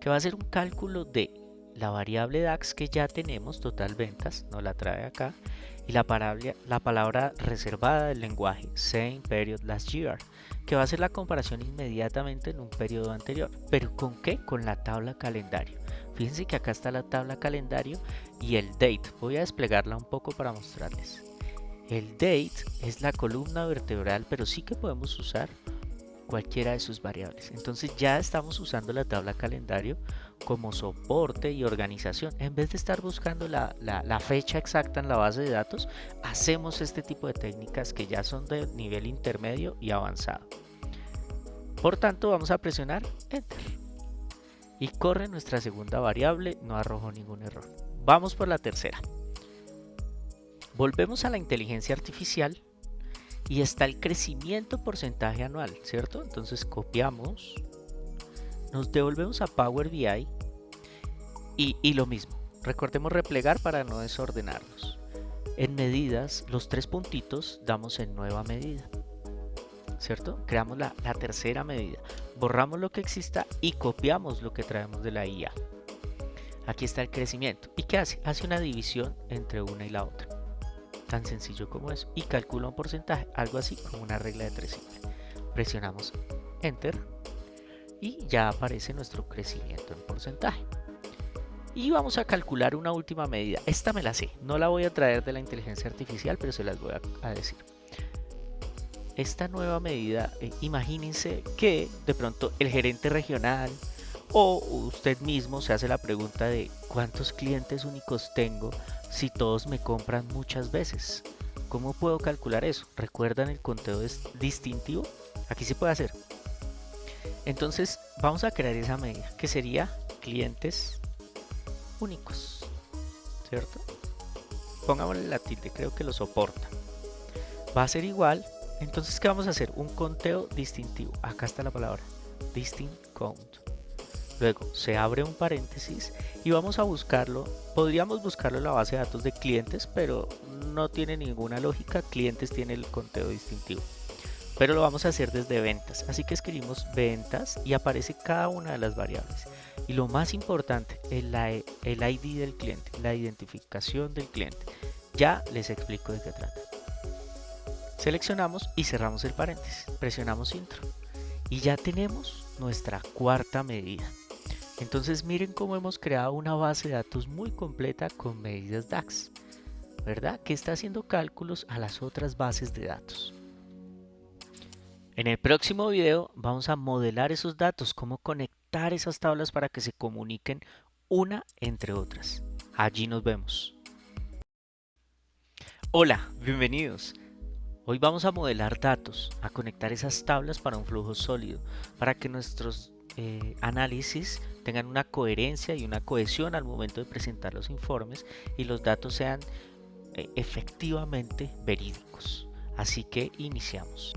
que va a ser un cálculo de la variable DAX que ya tenemos, total ventas, nos la trae acá, y la palabra reservada del lenguaje, same period last year, que va a hacer la comparación inmediatamente en un periodo anterior. ¿Pero con qué? Con la tabla calendario. Fíjense que acá está la tabla calendario y el date. Voy a desplegarla un poco para mostrarles. El date es la columna vertebral, pero sí que podemos usar cualquiera de sus variables. Entonces ya estamos usando la tabla calendario como soporte y organización. En vez de estar buscando la fecha exacta en la base de datos, hacemos este tipo de técnicas que ya son de nivel intermedio y avanzado. Por tanto, vamos a presionar Enter y corre nuestra segunda variable, no arrojó ningún error. Vamos por la tercera. Volvemos a la inteligencia artificial y está el crecimiento porcentaje anual, ¿cierto? Entonces copiamos, nos devolvemos a Power BI Y lo mismo, recordemos replegar para no desordenarlos. En medidas, los tres puntitos damos en nueva medida, ¿cierto? Creamos la tercera medida, borramos lo que exista y copiamos lo que traemos de la IA. Aquí está el crecimiento. ¿Y qué hace? Hace una división entre una y la otra. Tan sencillo como eso. Y calcula un porcentaje, algo así como una regla de 3 simple. Presionamos Enter y ya aparece nuestro crecimiento en porcentaje. Y vamos a calcular una última medida. Esta me la sé, no la voy a traer de la inteligencia artificial, pero se las voy a decir. Esta nueva medida, imagínense que de pronto el gerente regional o usted mismo se hace la pregunta de ¿cuántos clientes únicos tengo si todos me compran muchas veces? ¿Cómo puedo calcular eso? ¿Recuerdan el conteo distintivo? Aquí se puede hacer. Entonces vamos a crear esa medida que sería clientes únicos, ¿cierto? Pongámosle la tilde, creo que lo soporta. Va a ser igual. Entonces, ¿qué vamos a hacer? Un conteo distintivo. Acá está la palabra, distinct count. Luego se abre un paréntesis y vamos a buscarlo. Podríamos buscarlo en la base de datos de clientes, pero no tiene ninguna lógica. Clientes tiene el conteo distintivo. Pero lo vamos a hacer desde ventas. Así que escribimos ventas y aparece cada una de las variables. Y lo más importante, el ID del cliente, la identificación del cliente. Ya les explico de qué trata. Seleccionamos y cerramos el paréntesis. Presionamos Intro. Y ya tenemos nuestra cuarta medida. Entonces miren cómo hemos creado una base de datos muy completa con medidas DAX, ¿verdad? Que está haciendo cálculos a las otras bases de datos. En el próximo video vamos a modelar esos datos, cómo conectar esas tablas para que se comuniquen una entre otras. Allí nos vemos. Hola, bienvenidos. Hoy vamos a modelar datos, a conectar esas tablas para un flujo sólido, para que nuestros análisis tengan una coherencia y una cohesión al momento de presentar los informes y los datos sean efectivamente verídicos. Así que iniciamos.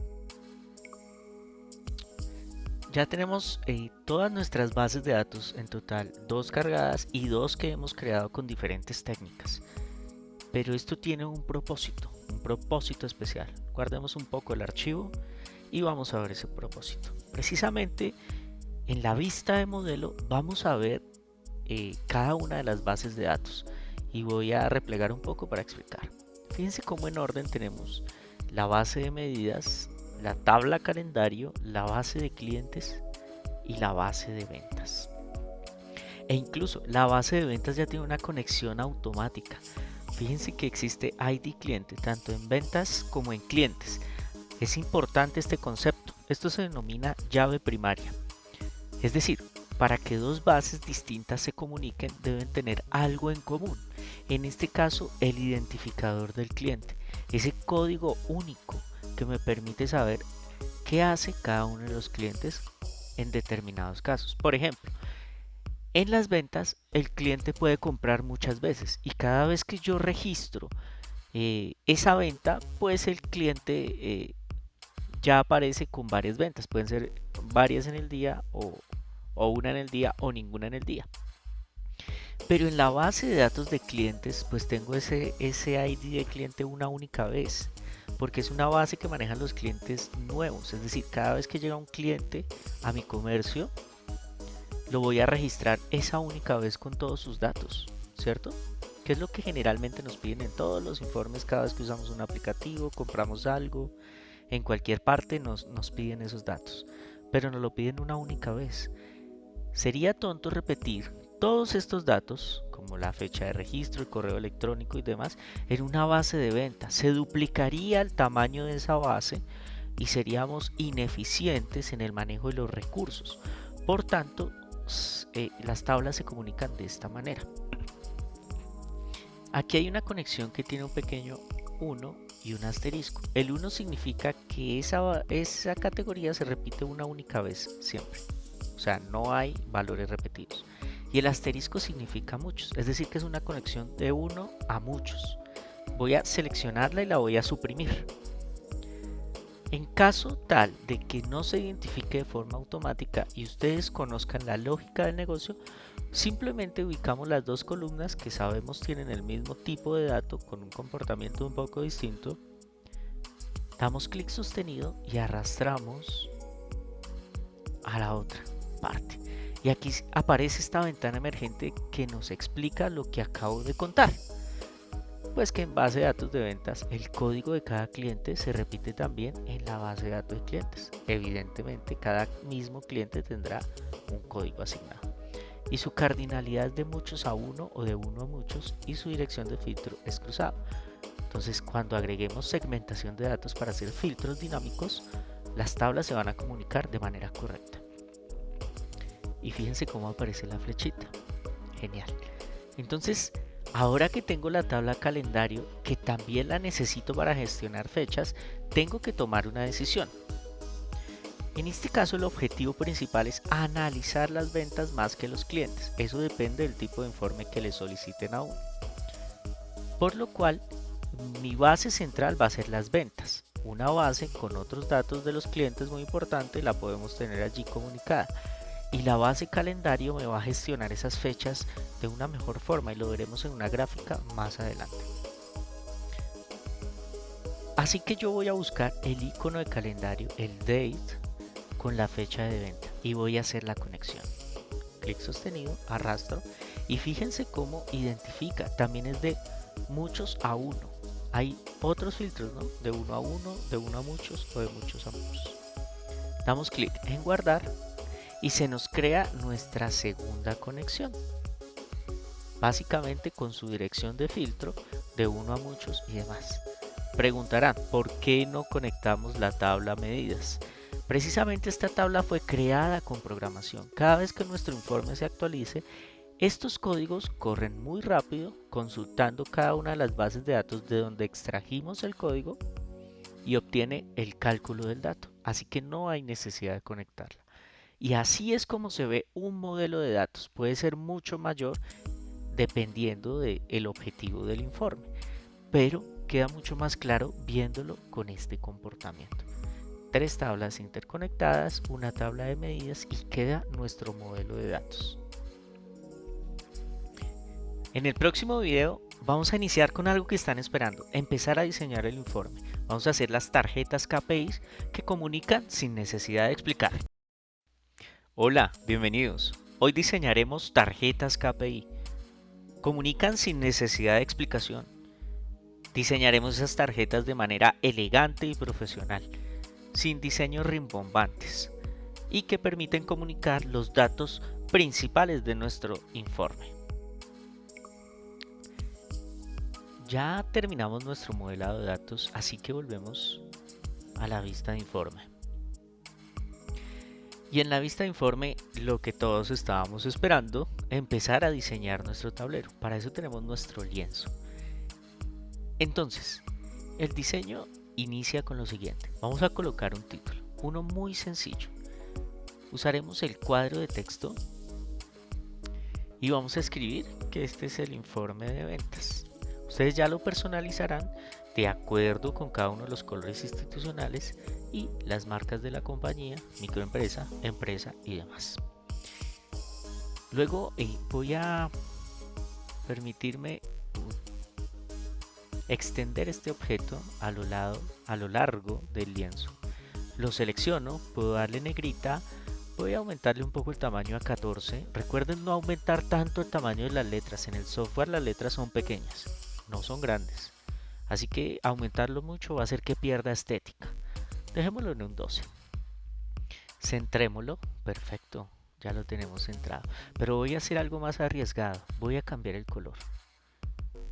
Ya tenemos todas nuestras bases de datos, en total 2 cargadas y 2 que hemos creado con diferentes técnicas. Pero esto tiene un propósito especial. Guardemos un poco el archivo y vamos a ver ese propósito. Precisamente en la vista de modelo vamos a ver cada una de las bases de datos y voy a replegar un poco para explicar. Fíjense cómo en orden tenemos la base de medidas, la tabla calendario, la base de clientes y la base de ventas. E incluso la base de ventas ya tiene una conexión automática. Fíjense que existe ID cliente tanto en ventas como en clientes. Es importante este concepto. Esto se denomina llave primaria. Es decir, para que dos bases distintas se comuniquen deben tener algo en común. En este caso, el identificador del cliente. Ese código único que me permite saber qué hace cada uno de los clientes en determinados casos. Por ejemplo, en las ventas, el cliente puede comprar muchas veces y cada vez que yo registro esa venta, pues el cliente ya aparece con varias ventas. Pueden ser varias en el día o una en el día o ninguna en el día. Pero en la base de datos de clientes, pues tengo ese ID de cliente una única vez, porque es una base que manejan los clientes nuevos. Es decir, cada vez que llega un cliente a mi comercio, lo voy a registrar esa única vez con todos sus datos, ¿cierto? Que es lo que generalmente nos piden en todos los informes cada vez que usamos un aplicativo, compramos algo, en cualquier parte nos piden esos datos, pero nos lo piden una única vez. Sería tonto repetir todos estos datos, como la fecha de registro, el correo electrónico y demás, en una base de venta. Se duplicaría el tamaño de esa base y seríamos ineficientes en el manejo de los recursos. Por tanto, las tablas se comunican de esta manera. Aquí hay una conexión que tiene un pequeño 1 y un asterisco. El 1 significa que esa categoría se repite una única vez siempre. O sea, no hay valores repetidos. Y el asterisco significa muchos, es decir que es una conexión de 1 a muchos. Voy a seleccionarla y la voy a suprimir. En caso tal de que no se identifique de forma automática y ustedes conozcan la lógica del negocio, Simplemente ubicamos las dos columnas que sabemos tienen el mismo tipo de dato con un comportamiento un poco distinto. Damos clic sostenido y arrastramos a la otra parte. Y aquí aparece esta ventana emergente que nos explica lo que acabo de contar. Pues que en base de datos de ventas el código de cada cliente se repite también en la base de datos de clientes. Evidentemente cada mismo cliente tendrá un código asignado. Y su cardinalidad es de muchos a uno o de uno a muchos y su dirección de filtro es cruzado. Entonces cuando agreguemos segmentación de datos para hacer filtros dinámicos, las tablas se van a comunicar de manera correcta. Y fíjense cómo aparece la flechita. Genial. Entonces, ahora que tengo la tabla calendario, que también la necesito para gestionar fechas, tengo que tomar una decisión. En este caso, el objetivo principal es analizar las ventas más que los clientes. Eso depende del tipo de informe que le soliciten a uno. Por lo cual, mi base central va a ser las ventas. Una base con otros datos de los clientes muy importante, la podemos tener allí comunicada. Y la base calendario me va a gestionar esas fechas de una mejor forma y lo veremos en una gráfica más adelante. Así que yo voy a buscar el icono de calendario, el date, con la fecha de venta y voy a hacer la conexión. Clic sostenido, arrastro y fíjense cómo identifica, también es de muchos a uno. Hay otros filtros, ¿no? De uno a uno, de uno a muchos o de muchos a muchos. Damos clic en guardar y se nos crea nuestra segunda conexión. Básicamente con su dirección de filtro de uno a muchos y demás. Preguntarán, ¿por qué no conectamos la tabla medidas? Precisamente esta tabla fue creada con programación. Cada vez que nuestro informe se actualice, estos códigos corren muy rápido consultando cada una de las bases de datos de donde extrajimos el código y obtiene el cálculo del dato. Así que no hay necesidad de conectarla. Y así es como se ve un modelo de datos. Puede ser mucho mayor dependiendo del objetivo del informe, pero queda mucho más claro viéndolo con este comportamiento. 3 tablas interconectadas, una tabla de medidas y queda nuestro modelo de datos. En el próximo video vamos a iniciar con algo que están esperando, empezar a diseñar el informe. Vamos a hacer las tarjetas KPIs que comunican sin necesidad de explicar. Hola, bienvenidos. Hoy diseñaremos tarjetas KPI. Comunican sin necesidad de explicación. Diseñaremos esas tarjetas de manera elegante y profesional, sin diseños rimbombantes, y que permiten comunicar los datos principales de nuestro informe. Ya terminamos nuestro modelado de datos, así que volvemos a la vista de informe. Y en la vista de informe, lo que todos estábamos esperando, empezar a diseñar nuestro tablero. Para eso tenemos nuestro lienzo. Entonces, el diseño inicia con lo siguiente. Vamos a colocar un título, uno muy sencillo. Usaremos el cuadro de texto y vamos a escribir que este es el informe de ventas. Ustedes ya lo personalizarán de acuerdo con cada uno de los colores institucionales y las marcas de la compañía, microempresa, empresa y demás. Luego voy a permitirme extender este objeto a lo largo del lienzo. Lo selecciono, puedo darle negrita, voy a aumentarle un poco el tamaño a 14. Recuerden no aumentar tanto el tamaño de las letras. En el software las letras son pequeñas, no son grandes. Así que aumentarlo mucho va a hacer que pierda estética. Dejémoslo en un 12. Centrémoslo, perfecto, ya lo tenemos centrado. Pero voy a hacer algo más arriesgado, voy a cambiar el color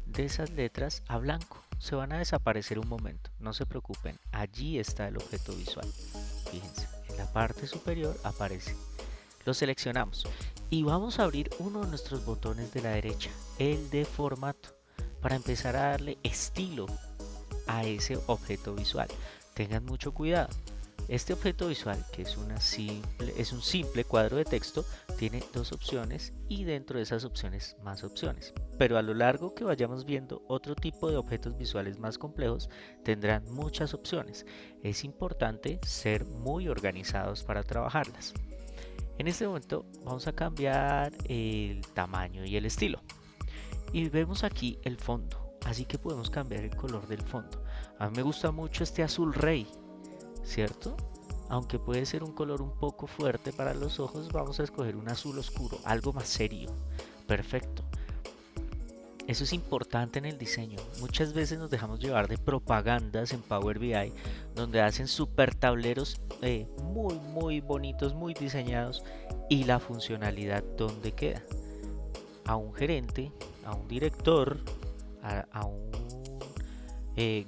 de esas letras a blanco. Se van a desaparecer un momento, no se preocupen, allí está el objeto visual. Fíjense, en la parte superior aparece. Lo seleccionamos y vamos a abrir uno de nuestros botones de la derecha, el de formato, para empezar a darle estilo a ese objeto visual. Tengan mucho cuidado. Este objeto visual, que es un simple cuadro de texto, tiene dos opciones y dentro de esas opciones más opciones. Pero a lo largo que vayamos viendo otro tipo de objetos visuales más complejos, tendrán muchas opciones. Es importante ser muy organizados para trabajarlas. En este momento vamos a cambiar el tamaño y el estilo. Y vemos aquí el fondo, así que podemos cambiar el color del fondo. A mí me gusta mucho este azul rey, ¿cierto? Aunque puede ser un color un poco fuerte para los ojos, vamos a escoger un azul oscuro, algo más serio. Perfecto. Eso es importante en el diseño. Muchas veces nos dejamos llevar de propagandas en Power BI donde hacen super tableros muy bonitos, muy diseñados, y la funcionalidad ¿dónde queda? A un gerente, a un director, a un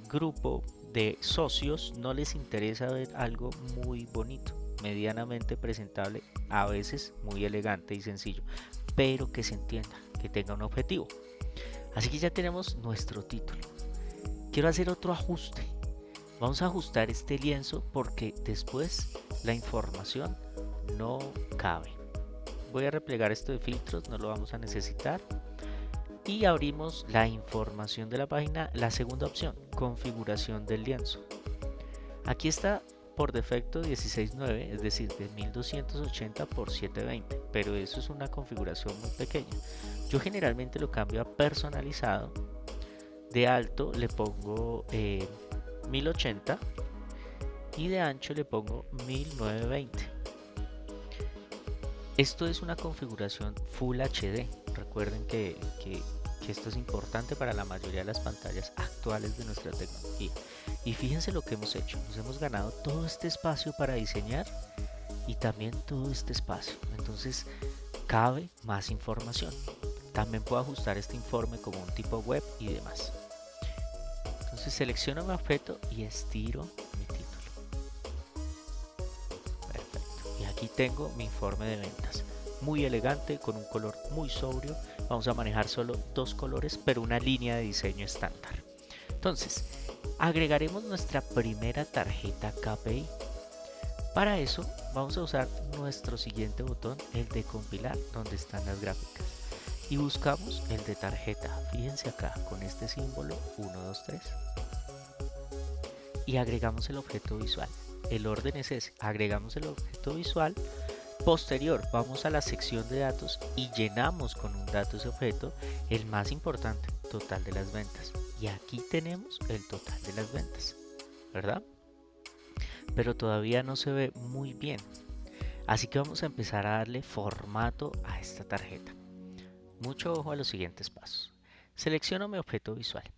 grupo de socios no les interesa ver algo muy bonito, medianamente presentable, a veces muy elegante y sencillo, pero que se entienda, que tenga un objetivo. Así que ya tenemos nuestro título. Quiero hacer otro ajuste. Vamos a ajustar este lienzo porque después la información no cabe. Voy a replegar esto de filtros, no lo vamos a necesitar. Y abrimos la información de la página, la segunda opción, configuración del lienzo. Aquí está por defecto 16:9, es decir, de 1280 por 720, pero eso es una configuración muy pequeña. Yo generalmente lo cambio a personalizado. De alto le pongo 1080 y de ancho le pongo 1920. Esto es una configuración Full HD. Recuerden que esto es importante para la mayoría de las pantallas actuales de nuestra tecnología. Y fíjense lo que hemos hecho. Nos hemos ganado todo este espacio para diseñar y también todo este espacio. Entonces cabe más información. También puedo ajustar este informe como un tipo web y demás. Entonces selecciono mi objeto y estiro mi título. Perfecto. Y aquí tengo mi informe de ventas. Muy elegante, con un color muy sobrio. Vamos a manejar solo dos colores, pero una línea de diseño estándar. Entonces, agregaremos nuestra primera tarjeta KPI. Para eso, vamos a usar nuestro siguiente botón, el de compilar, donde están las gráficas. Y buscamos el de tarjeta. Fíjense acá, con este símbolo 1, 2, 3. Y agregamos el objeto visual. El orden es ese. Agregamos el objeto visual. Posterior, vamos a la sección de datos y llenamos con un dato ese objeto, el más importante, total de las ventas. Y aquí tenemos el total de las ventas, ¿verdad? Pero todavía no se ve muy bien. Así que vamos a empezar a darle formato a esta tarjeta. Mucho ojo a los siguientes pasos. Selecciono mi objeto visual.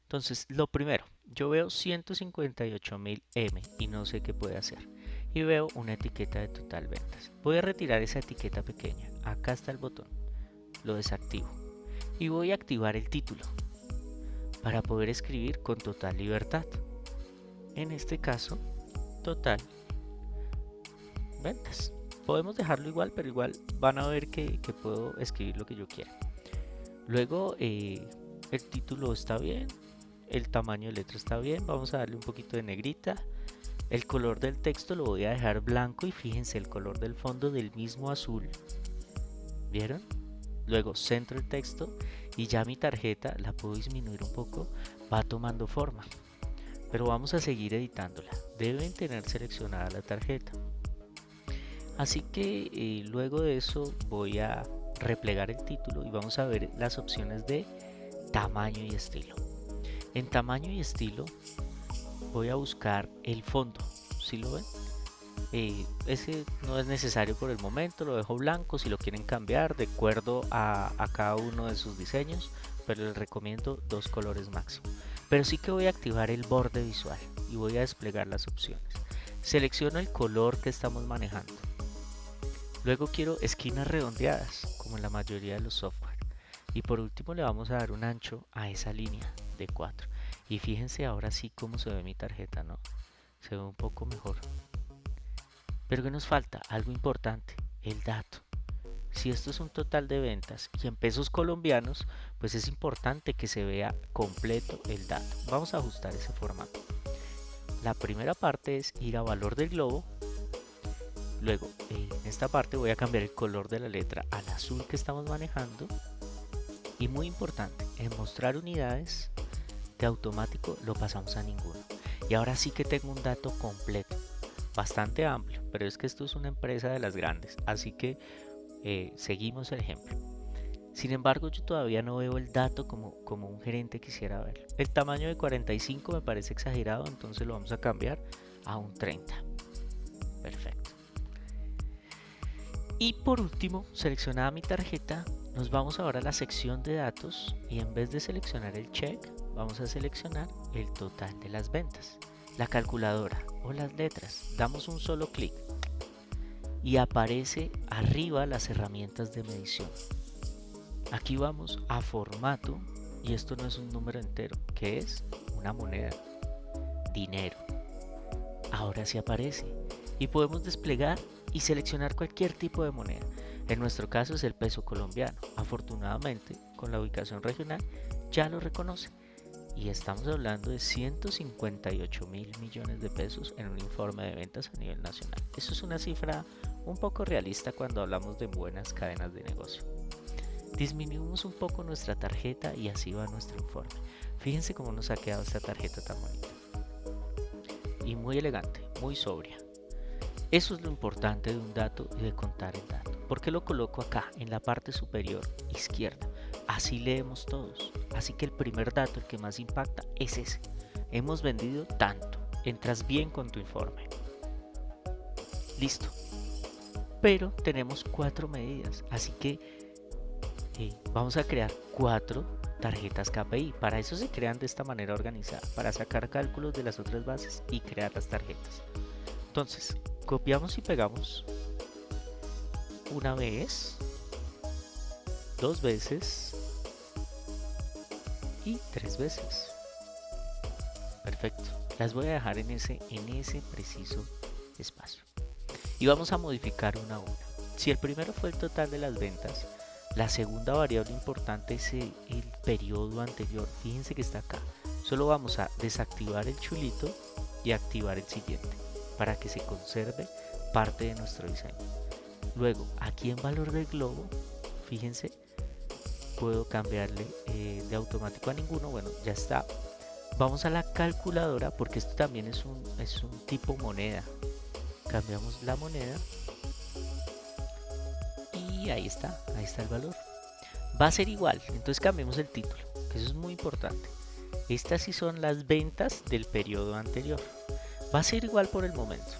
Entonces, lo primero, yo veo 158.000 M y no sé qué puede hacer. Y veo una etiqueta de total ventas. Voy a retirar esa etiqueta pequeña. Acá está el botón. Lo desactivo. Y voy a activar el título para poder escribir con total libertad. En este caso, total ventas. Podemos dejarlo igual, pero igual van a ver que puedo escribir lo que yo quiera. Luego, el título está bien. El tamaño de letra está bien. Vamos a darle un poquito de negrita. El color del texto lo voy a dejar blanco y fíjense el color del fondo del mismo azul. ¿Vieron? Luego centro el texto y ya mi tarjeta la puedo disminuir un poco, va tomando forma. Pero vamos a seguir editándola. Deben tener seleccionada la tarjeta. Así que luego de eso voy a replegar el título y vamos a ver las opciones de tamaño y estilo. En tamaño y estilo voy a buscar el fondo, ¿sí lo ven? Ese no es necesario por el momento, lo dejo blanco. Si lo quieren cambiar de acuerdo a cada uno de sus diseños, pero les recomiendo dos colores máximo. Pero sí que voy a activar el borde visual y voy a desplegar las opciones. Selecciono el color que estamos manejando. Luego quiero esquinas redondeadas, como en la mayoría de los software. Y por último le vamos a dar un ancho a esa línea de 4. Y fíjense ahora sí cómo se ve mi tarjeta, ¿no? Se ve un poco mejor. Pero ¿qué nos falta? Algo importante, el dato. Si esto es un total de ventas y en pesos colombianos, pues es importante que se vea completo el dato. Vamos a ajustar ese formato. La primera parte es ir a valor del globo. Luego, en esta parte voy a cambiar el color de la letra al azul que estamos manejando. Y muy importante, en mostrar unidades, de automático lo pasamos a ninguno. Y ahora sí que tengo un dato completo. bastante amplio, pero es que esto es una empresa de las grandes, así que seguimos el ejemplo. Sin embargo, yo todavía no veo el dato como un gerente quisiera verlo. El tamaño de 45 me parece exagerado, entonces lo vamos a cambiar a un 30. Perfecto. Y por último, seleccionada mi tarjeta, nos vamos ahora a la sección de datos y en vez de seleccionar el check, vamos a seleccionar el total de las ventas. La calculadora o las letras, damos un solo clic y aparece arriba las herramientas de medición. Aquí vamos a formato y esto no es un número entero, que es una moneda, dinero. Ahora sí aparece y podemos desplegar y seleccionar cualquier tipo de moneda. En nuestro caso es el peso colombiano. Afortunadamente, con la ubicación regional ya lo reconoce. Y estamos hablando de 158.000 millones de pesos en un informe de ventas a nivel nacional. Eso es una cifra un poco realista cuando hablamos de buenas cadenas de negocio. Disminuimos un poco nuestra tarjeta y así va nuestro informe. Fíjense cómo nos ha quedado esta tarjeta tan bonita. Y muy elegante, muy sobria. Eso es lo importante de un dato y de contar el dato. ¿Por qué lo coloco acá, en la parte superior izquierda? Así leemos todos. Así que el primer dato, el que más impacta, es ese. Hemos vendido tanto. Entras bien con tu informe. Listo. Pero tenemos 4 medidas. Así que vamos a crear 4 tarjetas KPI. Para eso se crean de esta manera organizada. Para sacar cálculos de las otras bases y crear las tarjetas. Entonces, copiamos y pegamos una vez, 2 veces y 3 veces. Perfecto. Las voy a dejar en ese preciso espacio. Y vamos a modificar una a una. Si el primero fue el total de las ventas, la segunda variable importante es el periodo anterior. Fíjense que está acá. Solo vamos a desactivar el chulito y activar el siguiente para que se conserve parte de nuestro diseño. Luego, aquí en valor del globo, fíjense, puedo cambiarle de automático a ninguno. Bueno, ya está. Vamos a la calculadora porque esto también es un tipo moneda. Cambiamos la moneda y ahí está el valor. Va a ser igual, entonces cambiemos el título, que eso es muy importante. Estas sí son las ventas del periodo anterior. Va a ser igual por el momento,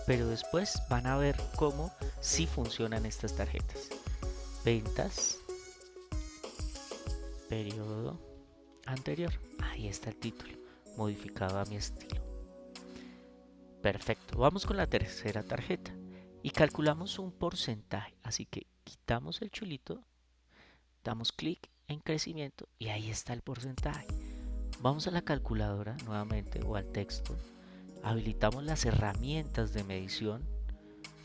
pero después van a ver cómo sí funcionan estas tarjetas. Ventas, periodo anterior. Ahí está el título, modificado a mi estilo. Perfecto, vamos con la tercera tarjeta y calculamos un porcentaje. Así que quitamos el chulito, damos clic en crecimiento y ahí está el porcentaje. Vamos a la calculadora nuevamente o al texto. Habilitamos las herramientas de medición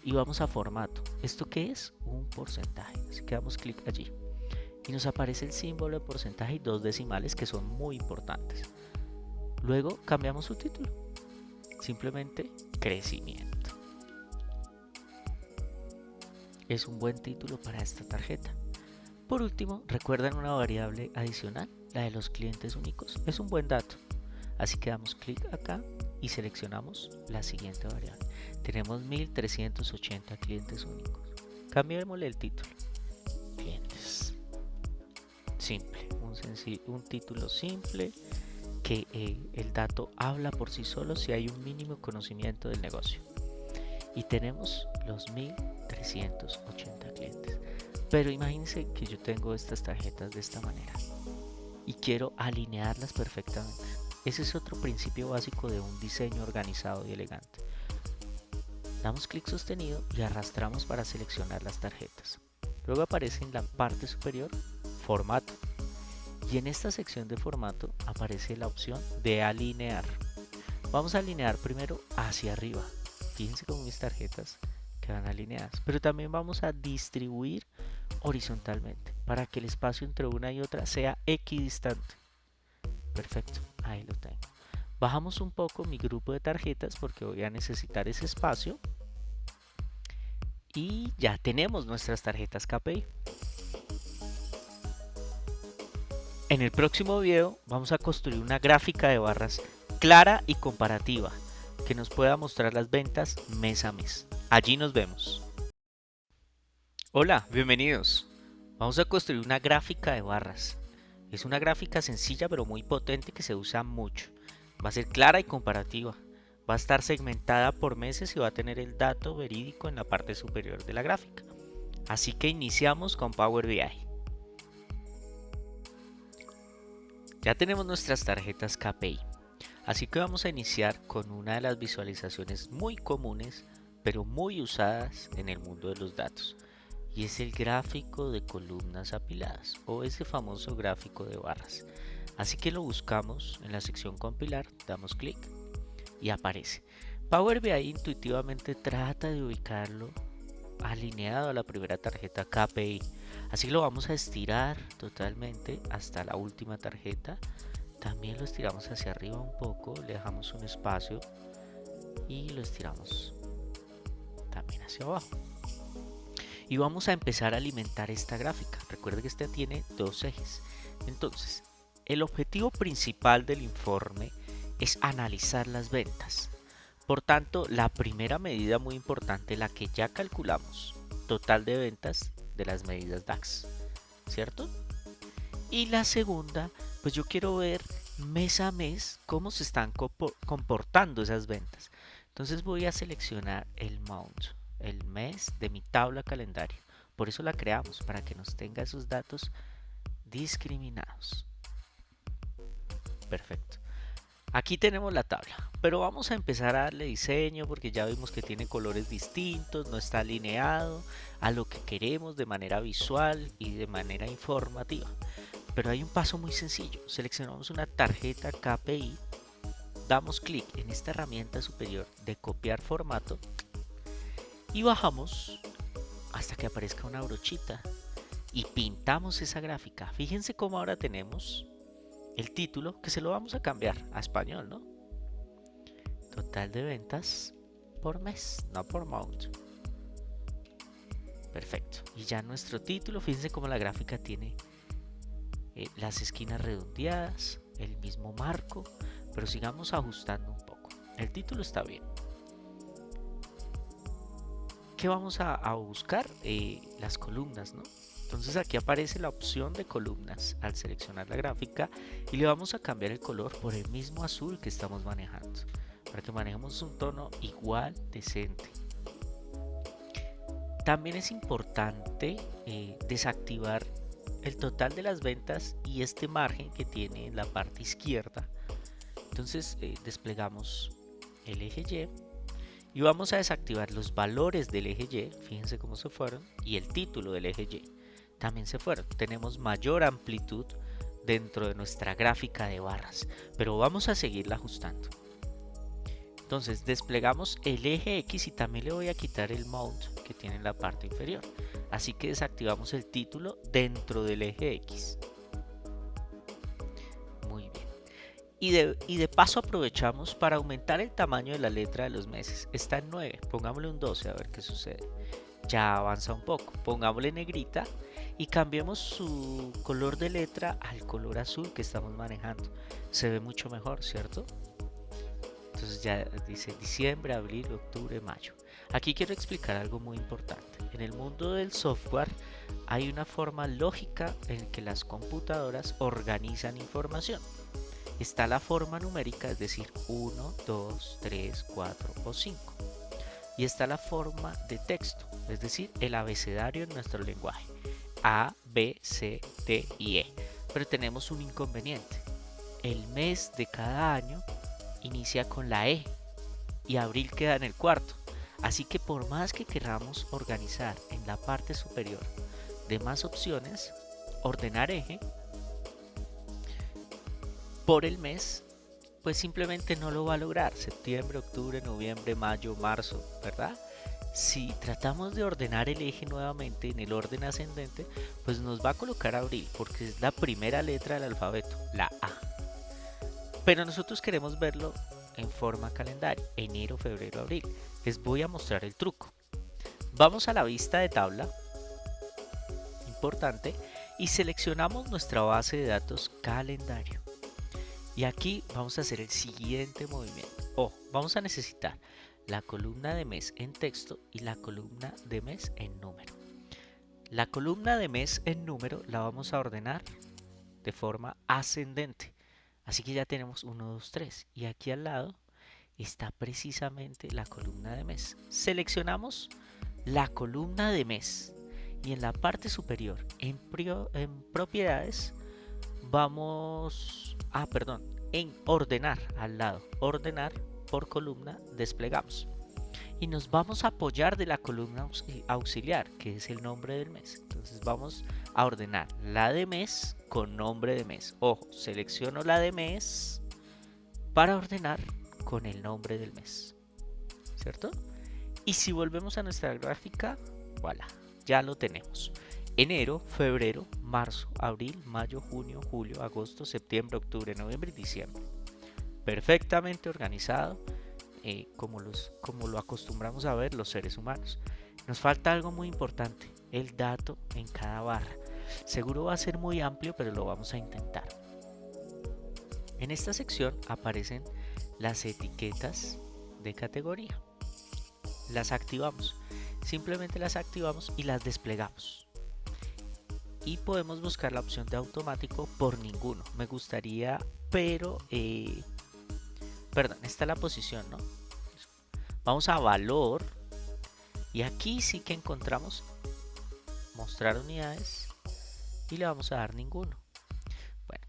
y vamos a formato. ¿Esto qué es? Un porcentaje. Así que damos clic allí y nos aparece el símbolo de porcentaje y 2 decimales que son muy importantes. Luego cambiamos su título. Simplemente crecimiento. Es un buen título para esta tarjeta. Por último, recuerdan una variable adicional, la de los clientes únicos. Es un buen dato. Así que damos clic acá y seleccionamos la siguiente variable. Tenemos 1380 clientes únicos. Cambiémosle el título. Clientes. Simple. Un título simple que el dato habla por sí solo si hay un mínimo conocimiento del negocio. Y tenemos los 1380 clientes. Pero imagínense que yo tengo estas tarjetas de esta manera y quiero alinearlas perfectamente. Ese es otro principio básico de un diseño organizado y elegante. Damos clic sostenido y arrastramos para seleccionar las tarjetas. Luego aparece en la parte superior formato. Y en esta sección de formato aparece la opción de alinear. Vamos a alinear primero hacia arriba. Fíjense cómo mis tarjetas quedan alineadas. Pero también vamos a distribuir horizontalmente para que el espacio entre una y otra sea equidistante. Perfecto, ahí lo tengo. Bajamos un poco mi grupo de tarjetas porque voy a necesitar ese espacio. Y ya tenemos nuestras tarjetas KPI. En el próximo video vamos a construir una gráfica de barras clara y comparativa que nos pueda mostrar las ventas mes a mes. Allí nos vemos. Hola, bienvenidos. Vamos a construir una gráfica de barras. Es una gráfica sencilla pero muy potente que se usa mucho. Va a ser clara y comparativa. Va a estar segmentada por meses y va a tener el dato verídico en la parte superior de la gráfica. Así que iniciamos con Power BI. Ya tenemos nuestras tarjetas KPI. Así que vamos a iniciar con una de las visualizaciones muy comunes pero muy usadas en el mundo de los datos. Y es el gráfico de columnas apiladas o ese famoso gráfico de barras. Así que lo buscamos en la sección compilar, damos clic y aparece. Power BI intuitivamente trata de ubicarlo alineado a la primera tarjeta KPI. Así que lo vamos a estirar totalmente hasta la última tarjeta. También lo estiramos hacia arriba un poco, le dejamos un espacio y lo estiramos también hacia abajo. Y vamos a empezar a alimentar esta gráfica. Recuerde que esta tiene dos ejes. Entonces, el objetivo principal del informe es analizar las ventas. Por tanto, la primera medida muy importante, la que ya calculamos, total de ventas de las medidas DAX, ¿cierto? Y la segunda, pues yo quiero ver mes a mes cómo se están comportando esas ventas. Entonces voy a seleccionar el month, el mes de mi tabla calendario. Por eso la creamos, para que nos tenga esos datos discriminados. Perfecto. Aquí tenemos la tabla, pero vamos a empezar a darle diseño porque ya vimos que tiene colores distintos, no está alineado a lo que queremos de manera visual y de manera informativa. Pero hay un paso muy sencillo. Seleccionamos una tarjeta KPI, damos clic en esta herramienta superior de copiar formato y bajamos hasta que aparezca una brochita y pintamos esa gráfica. Fíjense cómo ahora tenemos el título, que se lo vamos a cambiar a español, ¿no? Total de ventas por mes, no por month. Perfecto. Y ya nuestro título, fíjense cómo la gráfica tiene las esquinas redondeadas, el mismo marco, pero sigamos ajustando un poco. El título está bien. ¿Qué vamos a buscar? Las columnas, ¿no? Entonces aquí aparece la opción de columnas al seleccionar la gráfica y le vamos a cambiar el color por el mismo azul que estamos manejando, para que manejemos un tono igual decente. También es importante desactivar el total de las ventas y este margen que tiene en la parte izquierda. Entonces desplegamos el eje Y vamos a desactivar los valores del eje Y, fíjense cómo se fueron, y el título del eje Y también se fueron. Tenemos mayor amplitud dentro de nuestra gráfica de barras, pero vamos a seguirla ajustando. Entonces desplegamos el eje X y también le voy a quitar el mount que tiene en la parte inferior. Así que desactivamos el título dentro del eje X. Muy bien. Y de paso aprovechamos para aumentar el tamaño de la letra de los meses. Está en 9, pongámosle un 12 a ver qué sucede. Ya avanza un poco, pongámosle negrita y cambiemos su color de letra al color azul que estamos manejando. Se ve mucho mejor, ¿cierto? Entonces ya dice diciembre, abril, octubre, mayo. Aquí quiero explicar algo muy importante. En el mundo del software hay una forma lógica en que las computadoras organizan información. Está la forma numérica, es decir, 1, 2, 3, 4 o 5. Y está la forma de texto, es decir, el abecedario en nuestro lenguaje. A, B, C, D y E. Pero tenemos un inconveniente. El mes de cada año inicia con la E y abril queda en el cuarto. Así que por más que queramos organizar en la parte superior de más opciones, ordenar eje por el mes, pues simplemente no lo va a lograr. Septiembre, octubre, noviembre, mayo, marzo, ¿verdad? Si tratamos de ordenar el eje nuevamente en el orden ascendente, pues nos va a colocar abril porque es la primera letra del alfabeto, la A. Pero nosotros queremos verlo en forma calendario, enero, febrero, abril. Les voy a mostrar el truco. Vamos a la vista de tabla, importante, y seleccionamos nuestra base de datos calendario. Y aquí vamos a hacer el siguiente movimiento. vamos a necesitar la columna de mes en texto y la columna de mes en número. La columna de mes en número la vamos a ordenar de forma ascendente. Así que ya tenemos 1, 2, 3. Y aquí al lado está precisamente la columna de mes. Seleccionamos la columna de mes y en la parte superior, en propiedades, vamos en ordenar al lado, ordenar por columna, desplegamos. Y nos vamos a apoyar de la columna auxiliar, que es el nombre del mes. Entonces vamos a ordenar la de mes con nombre de mes. Ojo, selecciono la de mes para ordenar con el nombre del mes, ¿cierto? Y si volvemos a nuestra gráfica, voilà, ya lo tenemos. Enero, febrero, marzo, abril, mayo, junio, julio, agosto, septiembre, octubre, noviembre y diciembre. Perfectamente organizado, como lo acostumbramos a ver los seres humanos. Nos falta algo muy importante, el dato en cada barra. Seguro va a ser muy amplio, pero lo vamos a intentar. En esta sección aparecen las etiquetas de categoría. Las activamos, simplemente las activamos y las desplegamos. Y podemos buscar la opción de automático por ninguno. Me gustaría, pero esta es la posición, ¿no? Vamos a valor y aquí sí que encontramos mostrar unidades y le vamos a dar ninguno. Bueno,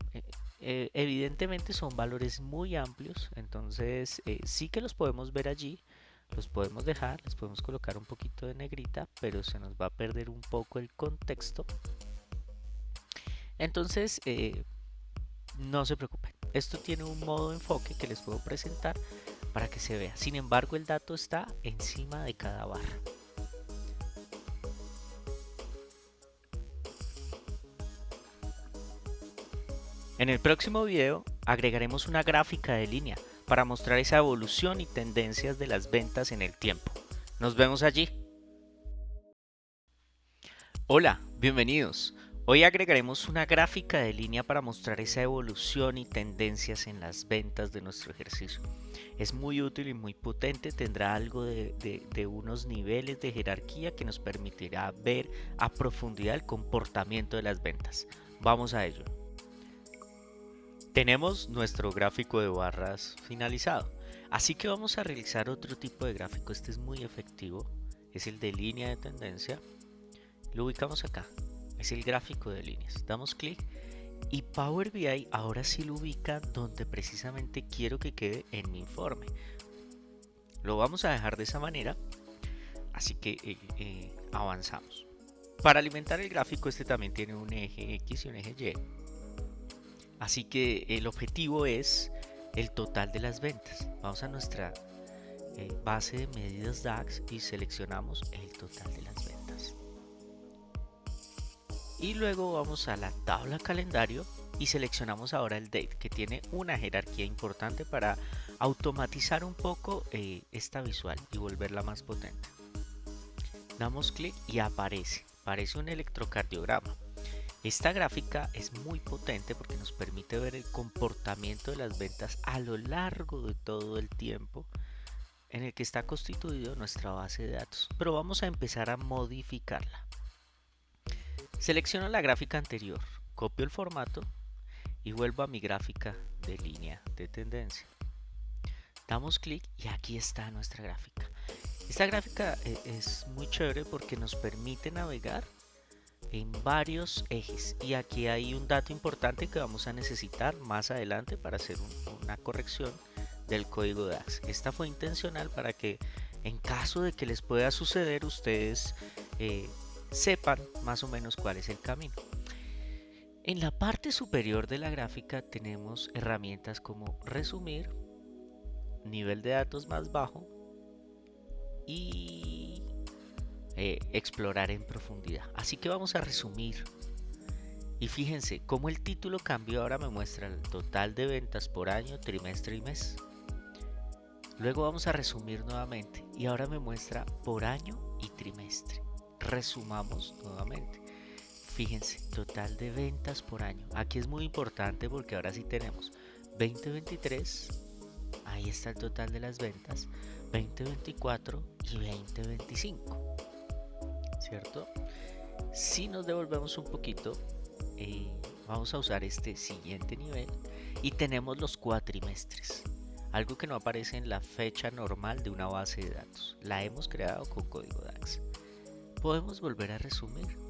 evidentemente son valores muy amplios, entonces sí que los podemos ver allí, los podemos dejar, les podemos colocar un poquito de negrita, pero se nos va a perder un poco el contexto. Entonces, no se preocupen, esto tiene un modo de enfoque que les puedo presentar para que se vea. Sin embargo, el dato está encima de cada barra. En el próximo video agregaremos una gráfica de línea para mostrar esa evolución y tendencias de las ventas en el tiempo. Nos vemos allí. Hola, bienvenidos. Hoy agregaremos una gráfica de línea para mostrar esa evolución y tendencias en las ventas de nuestro ejercicio. Es muy útil y muy potente, tendrá algo de unos niveles de jerarquía que nos permitirá ver a profundidad el comportamiento de las ventas. Vamos a ello. Tenemos nuestro gráfico de barras finalizado, así que vamos a realizar otro tipo de gráfico. Este es muy efectivo, es el de línea de tendencia. Lo ubicamos acá. Es el gráfico de líneas. Damos clic y Power BI ahora sí lo ubica donde precisamente quiero que quede en mi informe. Lo vamos a dejar de esa manera, así que avanzamos. Para alimentar el gráfico, este también tiene un eje X y un eje Y. Así que el objetivo es el total de las ventas. Vamos a nuestra base de medidas DAX y seleccionamos el total de las ventas. Y luego vamos a la tabla calendario y seleccionamos ahora el date, que tiene una jerarquía importante para automatizar un poco esta visual y volverla más potente. Damos clic y aparece un electrocardiograma. Esta gráfica es muy potente porque nos permite ver el comportamiento de las ventas a lo largo de todo el tiempo en el que está constituido nuestra base de datos. Pero vamos a empezar a modificarla. Selecciono la gráfica anterior, copio el formato y vuelvo a mi gráfica de línea de tendencia. Damos clic y aquí está nuestra gráfica. Esta gráfica es muy chévere porque nos permite navegar en varios ejes y aquí hay un dato importante que vamos a necesitar más adelante para hacer una corrección del código DAX. Esta fue intencional para que en caso de que les pueda suceder ustedes sepan más o menos cuál es el camino. En la parte superior de la gráfica tenemos herramientas como resumir, nivel de datos más bajo y explorar en profundidad. Así que vamos a resumir y fíjense cómo el título cambió. Ahora me muestra el total de ventas por año, trimestre y mes. Luego vamos a resumir nuevamente y ahora me muestra por año y trimestre. Resumamos nuevamente. Fíjense, total de ventas por año. Aquí es muy importante porque ahora sí tenemos 2023, ahí está el total de las ventas 2024 y 2025, ¿cierto? Si nos devolvemos un poquito, vamos a usar este siguiente nivel y tenemos los cuatrimestres, algo que no aparece en la fecha normal de una base de datos. La hemos creado con código DAX. Podemos volver a resumir.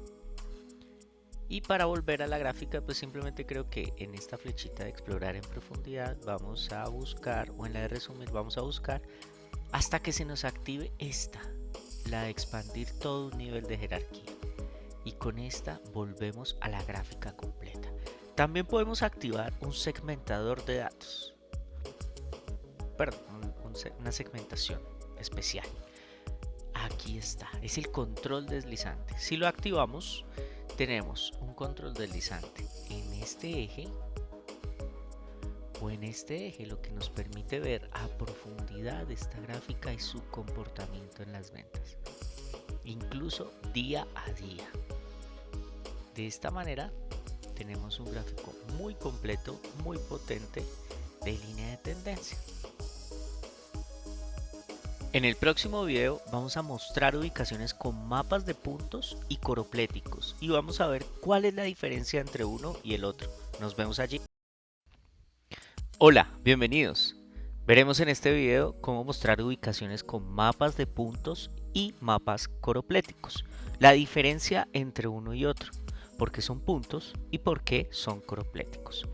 Y para volver a la gráfica, pues simplemente creo que en esta flechita de explorar en profundidad vamos a buscar, o en la de resumir vamos a buscar hasta que se nos active esta, la de expandir todo un nivel de jerarquía. Y con esta volvemos a la gráfica completa. También podemos activar un segmentador de datos. Perdón, una segmentación especial. Aquí está, es el control deslizante. Si lo activamos, tenemos un control deslizante en este eje o en este eje, lo que nos permite ver a profundidad esta gráfica y su comportamiento en las ventas, incluso día a día. De esta manera tenemos un gráfico muy completo, muy potente de línea de tendencia. En el próximo video vamos a mostrar ubicaciones con mapas de puntos y coropléticos y vamos a ver cuál es la diferencia entre uno y el otro. Nos vemos allí. Hola, bienvenidos. Veremos en este video cómo mostrar ubicaciones con mapas de puntos y mapas coropléticos. La diferencia entre uno y otro, por qué son puntos y por qué son coropléticos.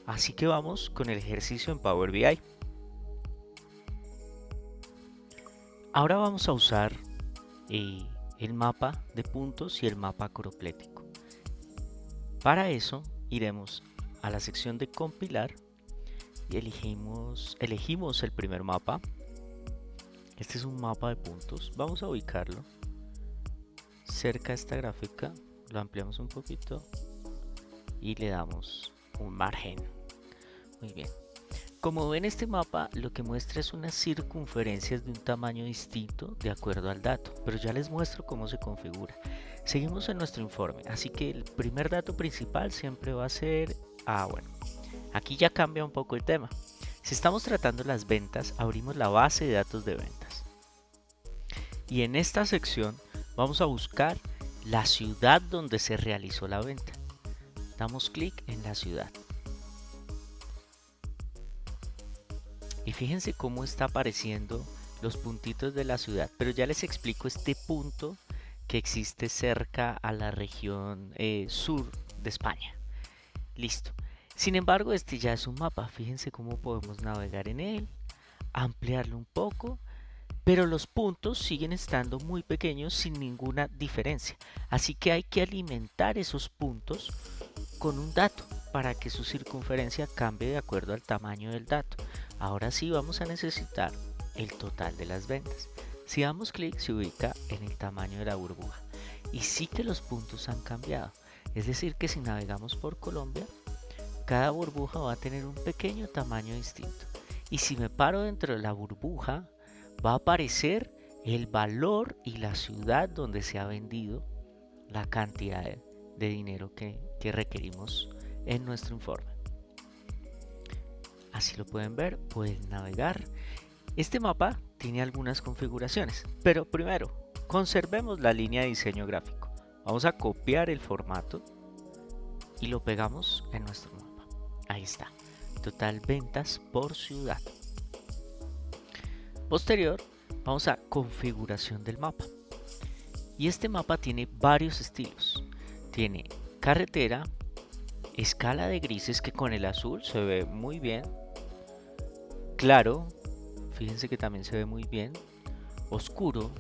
Así que vamos con el ejercicio en Power BI. Ahora vamos a usar el mapa de puntos y el mapa coroplético. Para eso iremos a la sección de compilar y elegimos el primer mapa. Este es un mapa de puntos. Vamos a ubicarlo cerca de esta gráfica, lo ampliamos un poquito y le damos un margen. Muy bien. Como ven, este mapa lo que muestra es unas circunferencias de un tamaño distinto de acuerdo al dato, pero ya les muestro cómo se configura. Seguimos en nuestro informe, así que el primer dato principal siempre va a ser, bueno, aquí ya cambia un poco el tema. Si estamos tratando las ventas, abrimos la base de datos de ventas. Y en esta sección vamos a buscar la ciudad donde se realizó la venta. Damos clic en la ciudad. Y fíjense cómo está apareciendo los puntitos de la ciudad, pero ya les explico este punto que existe cerca a la región sur de España. Listo. Sin embargo, este ya es un mapa. Fíjense cómo podemos navegar en él, ampliarlo un poco, pero los puntos siguen estando muy pequeños sin ninguna diferencia. Así que hay que alimentar esos puntos con un dato para que su circunferencia cambie de acuerdo al tamaño del dato. Ahora sí vamos a necesitar el total de las ventas. Si damos clic, se ubica en el tamaño de la burbuja. Y sí que los puntos han cambiado. Es decir, que si navegamos por Colombia, cada burbuja va a tener un pequeño tamaño distinto. Y si me paro dentro de la burbuja, va a aparecer el valor y la ciudad donde se ha vendido la cantidad de dinero que requerimos en nuestro informe. Así lo pueden ver, pueden navegar. Este mapa tiene algunas configuraciones, pero primero conservemos la línea de diseño gráfico. Vamos a copiar el formato y lo pegamos en nuestro mapa. Ahí está, total ventas por ciudad. Posterior, vamos a configuración del mapa. Y este mapa tiene varios estilos. Tiene carretera, escala de grises, que con el azul se ve muy bien, claro, fíjense que también se ve muy bien, oscuro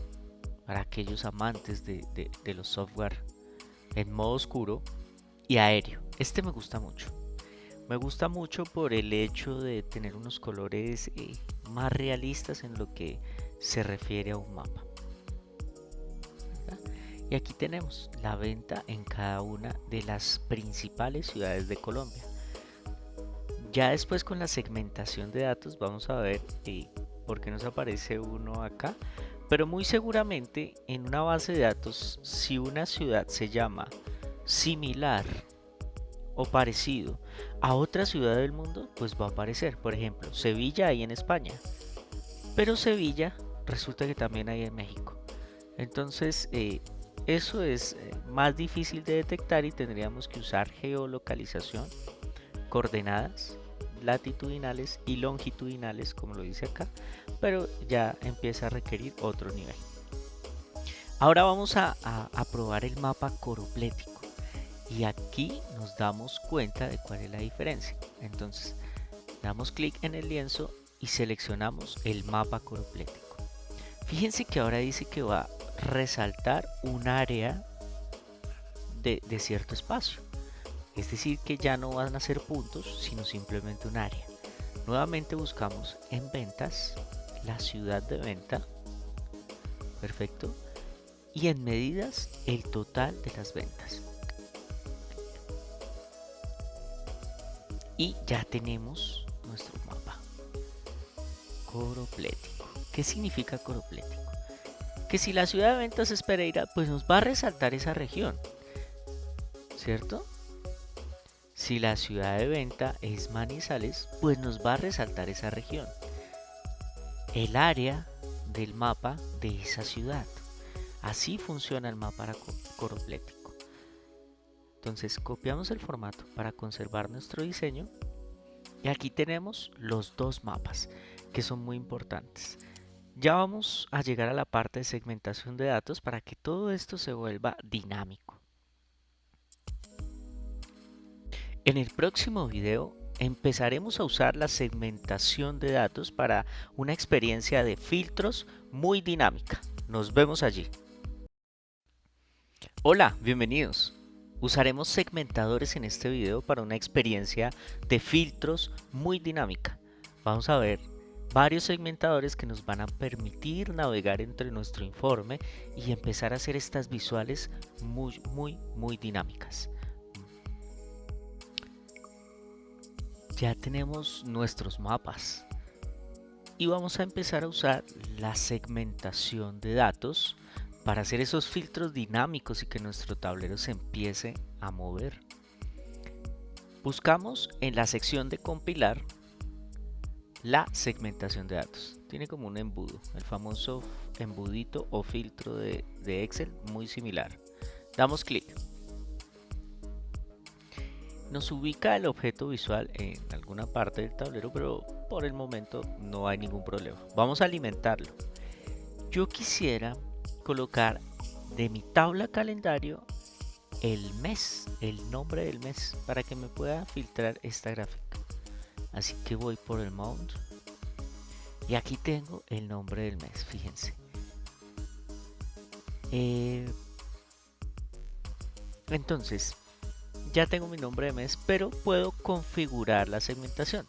para aquellos amantes de los software en modo oscuro, y aéreo. Este me gusta mucho por el hecho de tener unos colores más realistas en lo que se refiere a un mapa. Y aquí tenemos la venta en cada una de las principales ciudades de Colombia. Ya después, con la segmentación de datos, vamos a ver por qué nos aparece uno acá. Pero muy seguramente en una base de datos, si una ciudad se llama similar o parecido a otra ciudad del mundo, pues va a aparecer. Por ejemplo, Sevilla hay en España, pero Sevilla resulta que también hay en México. Entonces, eso es más difícil de detectar y tendríamos que usar geolocalización, coordenadas latitudinales y longitudinales, como lo dice acá, pero ya empieza a requerir otro nivel. Ahora vamos a probar el mapa coroplético y aquí nos damos cuenta de cuál es la diferencia. Entonces, damos clic en el lienzo y seleccionamos el mapa coroplético. Fíjense que ahora dice que va a resaltar un área de cierto espacio. Es decir, que ya no van a ser puntos, sino simplemente un área. Nuevamente buscamos en ventas, la ciudad de venta. Perfecto. Y en medidas, el total de las ventas. Y ya tenemos nuestro mapa coroplético. ¿Qué significa coroplético? Que si la ciudad de ventas es Pereira, pues nos va a resaltar esa región, ¿cierto? Si la ciudad de venta es Manizales, pues nos va a resaltar esa región, el área del mapa de esa ciudad. Así funciona el mapa coroplético. Entonces copiamos el formato para conservar nuestro diseño y aquí tenemos los dos mapas que son muy importantes. Ya vamos a llegar a la parte de segmentación de datos para que todo esto se vuelva dinámico. En el próximo video empezaremos a usar la segmentación de datos para una experiencia de filtros muy dinámica. Nos vemos allí. Hola, bienvenidos. Usaremos segmentadores en este video para una experiencia de filtros muy dinámica. Vamos a ver varios segmentadores que nos van a permitir navegar entre nuestro informe y empezar a hacer estas visuales muy dinámicas. Ya tenemos nuestros mapas y vamos a empezar a usar la segmentación de datos para hacer esos filtros dinámicos y que nuestro tablero se empiece a mover. Buscamos en la sección de compilar la segmentación de datos. Tiene como un embudo, el famoso embudito o filtro de Excel, muy similar. Damos clic. Nos ubica el objeto visual en alguna parte del tablero, pero por el momento no hay ningún problema. Vamos a alimentarlo. Yo quisiera colocar de mi tabla calendario el mes, el nombre del mes, para que me pueda filtrar esta gráfica. Así que voy por el mount y aquí tengo el nombre del mes, fíjense. Entonces, ya tengo mi nombre de mes, pero puedo configurar la segmentación.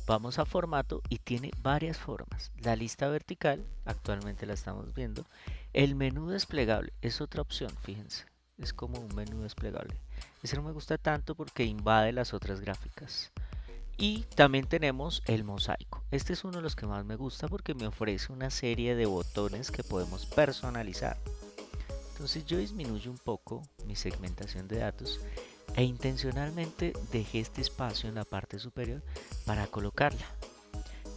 Vamos a formato y tiene varias formas. La lista vertical, actualmente la estamos viendo. El menú desplegable es otra opción, fíjense. Es como un menú desplegable. Ese no me gusta tanto porque invade las otras gráficas. Y también tenemos el mosaico. Este es uno de los que más me gusta porque me ofrece una serie de botones que podemos personalizar. Entonces yo disminuyo un poco mi segmentación de datos e intencionalmente dejé este espacio en la parte superior para colocarla.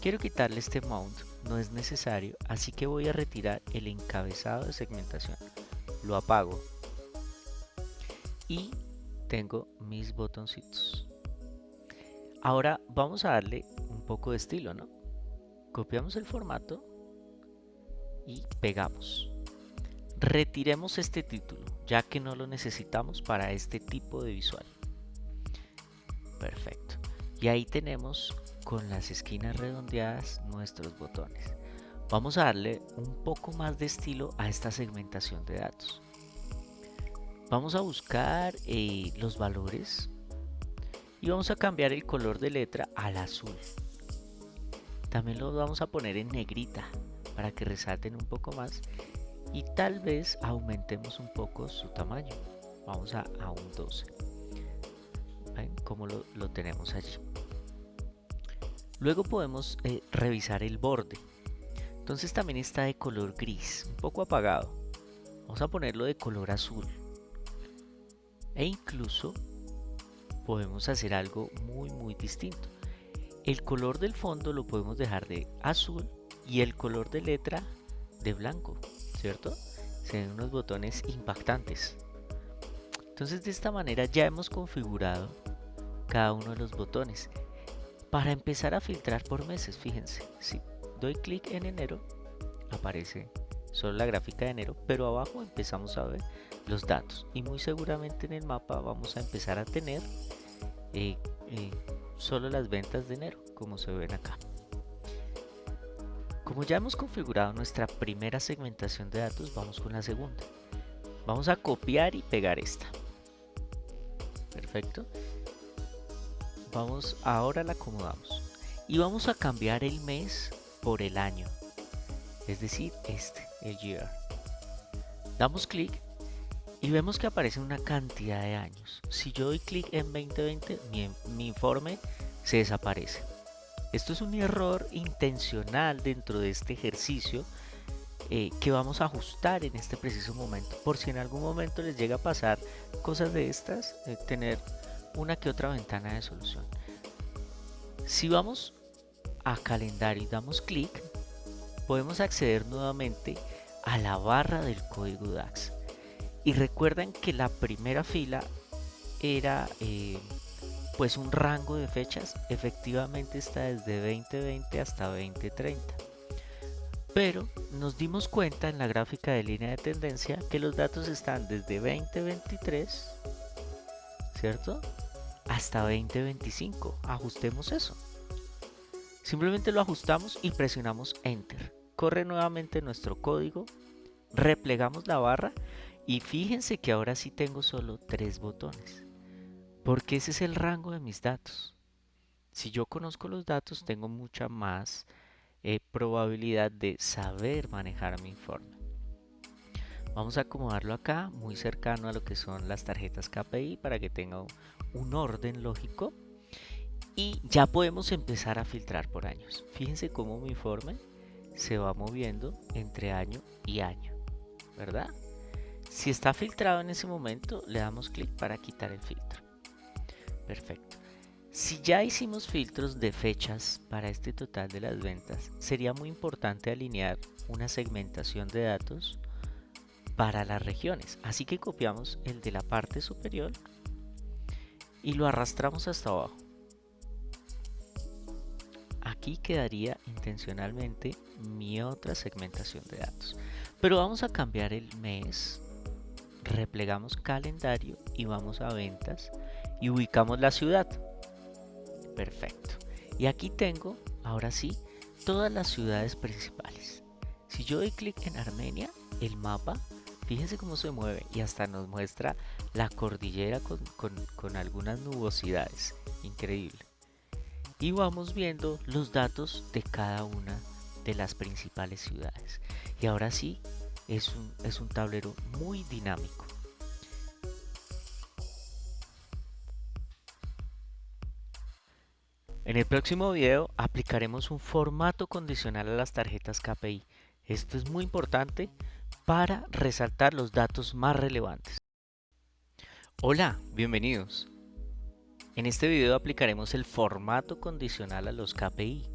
Quiero quitarle este mount, no es necesario, así que voy a retirar el encabezado de segmentación. Lo apago y tengo mis botoncitos. Ahora vamos a darle un poco de estilo, ¿no? Copiamos el formato y pegamos. Retiremos este título, ya que no lo necesitamos para este tipo de visual. Perfecto. Y ahí tenemos con las esquinas redondeadas nuestros botones. Vamos a darle un poco más de estilo a esta segmentación de datos. Vamos a buscar los valores y vamos a cambiar el color de letra al azul. También lo vamos a poner en negrita para que resalten un poco más. Y tal vez aumentemos un poco su tamaño. Vamos a un 12. ¿Ven cómo lo tenemos allí? Luego podemos revisar el borde. Entonces también está de color gris, un poco apagado. Vamos a ponerlo de color azul. E incluso podemos hacer algo muy distinto. El color del fondo lo podemos dejar de azul y el color de letra de blanco, ¿cierto? Se ven unos botones impactantes. Entonces de esta manera ya hemos configurado cada uno de los botones. Para empezar a filtrar por meses, fíjense, si doy clic en enero, aparece solo la gráfica de enero, pero abajo empezamos a ver los datos y muy seguramente en el mapa vamos a empezar a tener solo las ventas de enero, como se ven acá. Como ya hemos configurado nuestra primera segmentación de datos, vamos con la segunda. Vamos a copiar y pegar esta. Perfecto. Ahora la acomodamos y vamos a cambiar el mes por el año, es decir, el year. Damos clic y vemos que aparece una cantidad de años. Si yo doy clic en 2020, mi informe se desaparece. Esto es un error intencional dentro de este ejercicio que vamos a ajustar en este preciso momento. Por si en algún momento les llega a pasar cosas de estas, tener una que otra ventana de solución. Si vamos a calendario y damos clic, podemos acceder nuevamente a la barra del código DAX. Y recuerden que la primera fila era pues un rango de fechas. Efectivamente está desde 2020 hasta 2030. Pero nos dimos cuenta en la gráfica de línea de tendencia que los datos están desde 2023, ¿cierto? Hasta 2025. Ajustemos eso. Simplemente lo ajustamos y presionamos Enter. Corre nuevamente nuestro código, replegamos la barra y fíjense que ahora sí tengo solo 3 botones. Porque ese es el rango de mis datos. Si yo conozco los datos, tengo mucha más probabilidad de saber manejar mi informe. Vamos a acomodarlo acá, muy cercano a lo que son las tarjetas KPI para que tenga un orden lógico. Y ya podemos empezar a filtrar por años. Fíjense cómo mi informe se va moviendo entre año y año, ¿verdad? Si está filtrado en ese momento, le damos clic para quitar el filtro. Perfecto. Si ya hicimos filtros de fechas para este total de las ventas, sería muy importante alinear una segmentación de datos para las regiones. Así que copiamos el de la parte superior y lo arrastramos hasta abajo. Aquí quedaría intencionalmente mi otra segmentación de datos. Pero vamos a cambiar el mes, replegamos calendario y vamos a ventas y ubicamos la ciudad. Perfecto. Y aquí tengo, ahora sí, todas las ciudades principales. Si yo doy clic en Armenia, el mapa, fíjense cómo se mueve y hasta nos muestra la cordillera con algunas nubosidades. Increíble. Y vamos viendo los datos de cada una de las principales ciudades. Y ahora sí, es un tablero muy dinámico. En el próximo video aplicaremos un formato condicional a las tarjetas KPI. Esto es muy importante para resaltar los datos más relevantes. Hola, bienvenidos. En este video aplicaremos el formato condicional a los KPI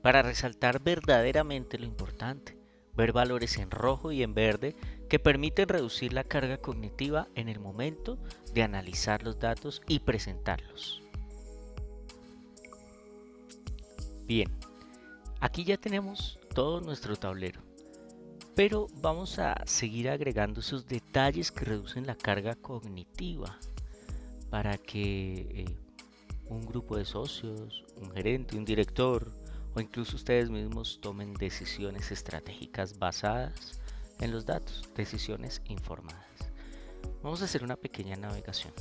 para resaltar verdaderamente lo importante, ver valores en rojo y en verde que permiten reducir la carga cognitiva en el momento de analizar los datos y presentarlos. Bien, aquí ya tenemos todo nuestro tablero, pero vamos a seguir agregando esos detalles que reducen la carga cognitiva para que un grupo de socios, un gerente, un director o incluso ustedes mismos tomen decisiones estratégicas basadas en los datos, decisiones informadas. Vamos a hacer una pequeña navegación.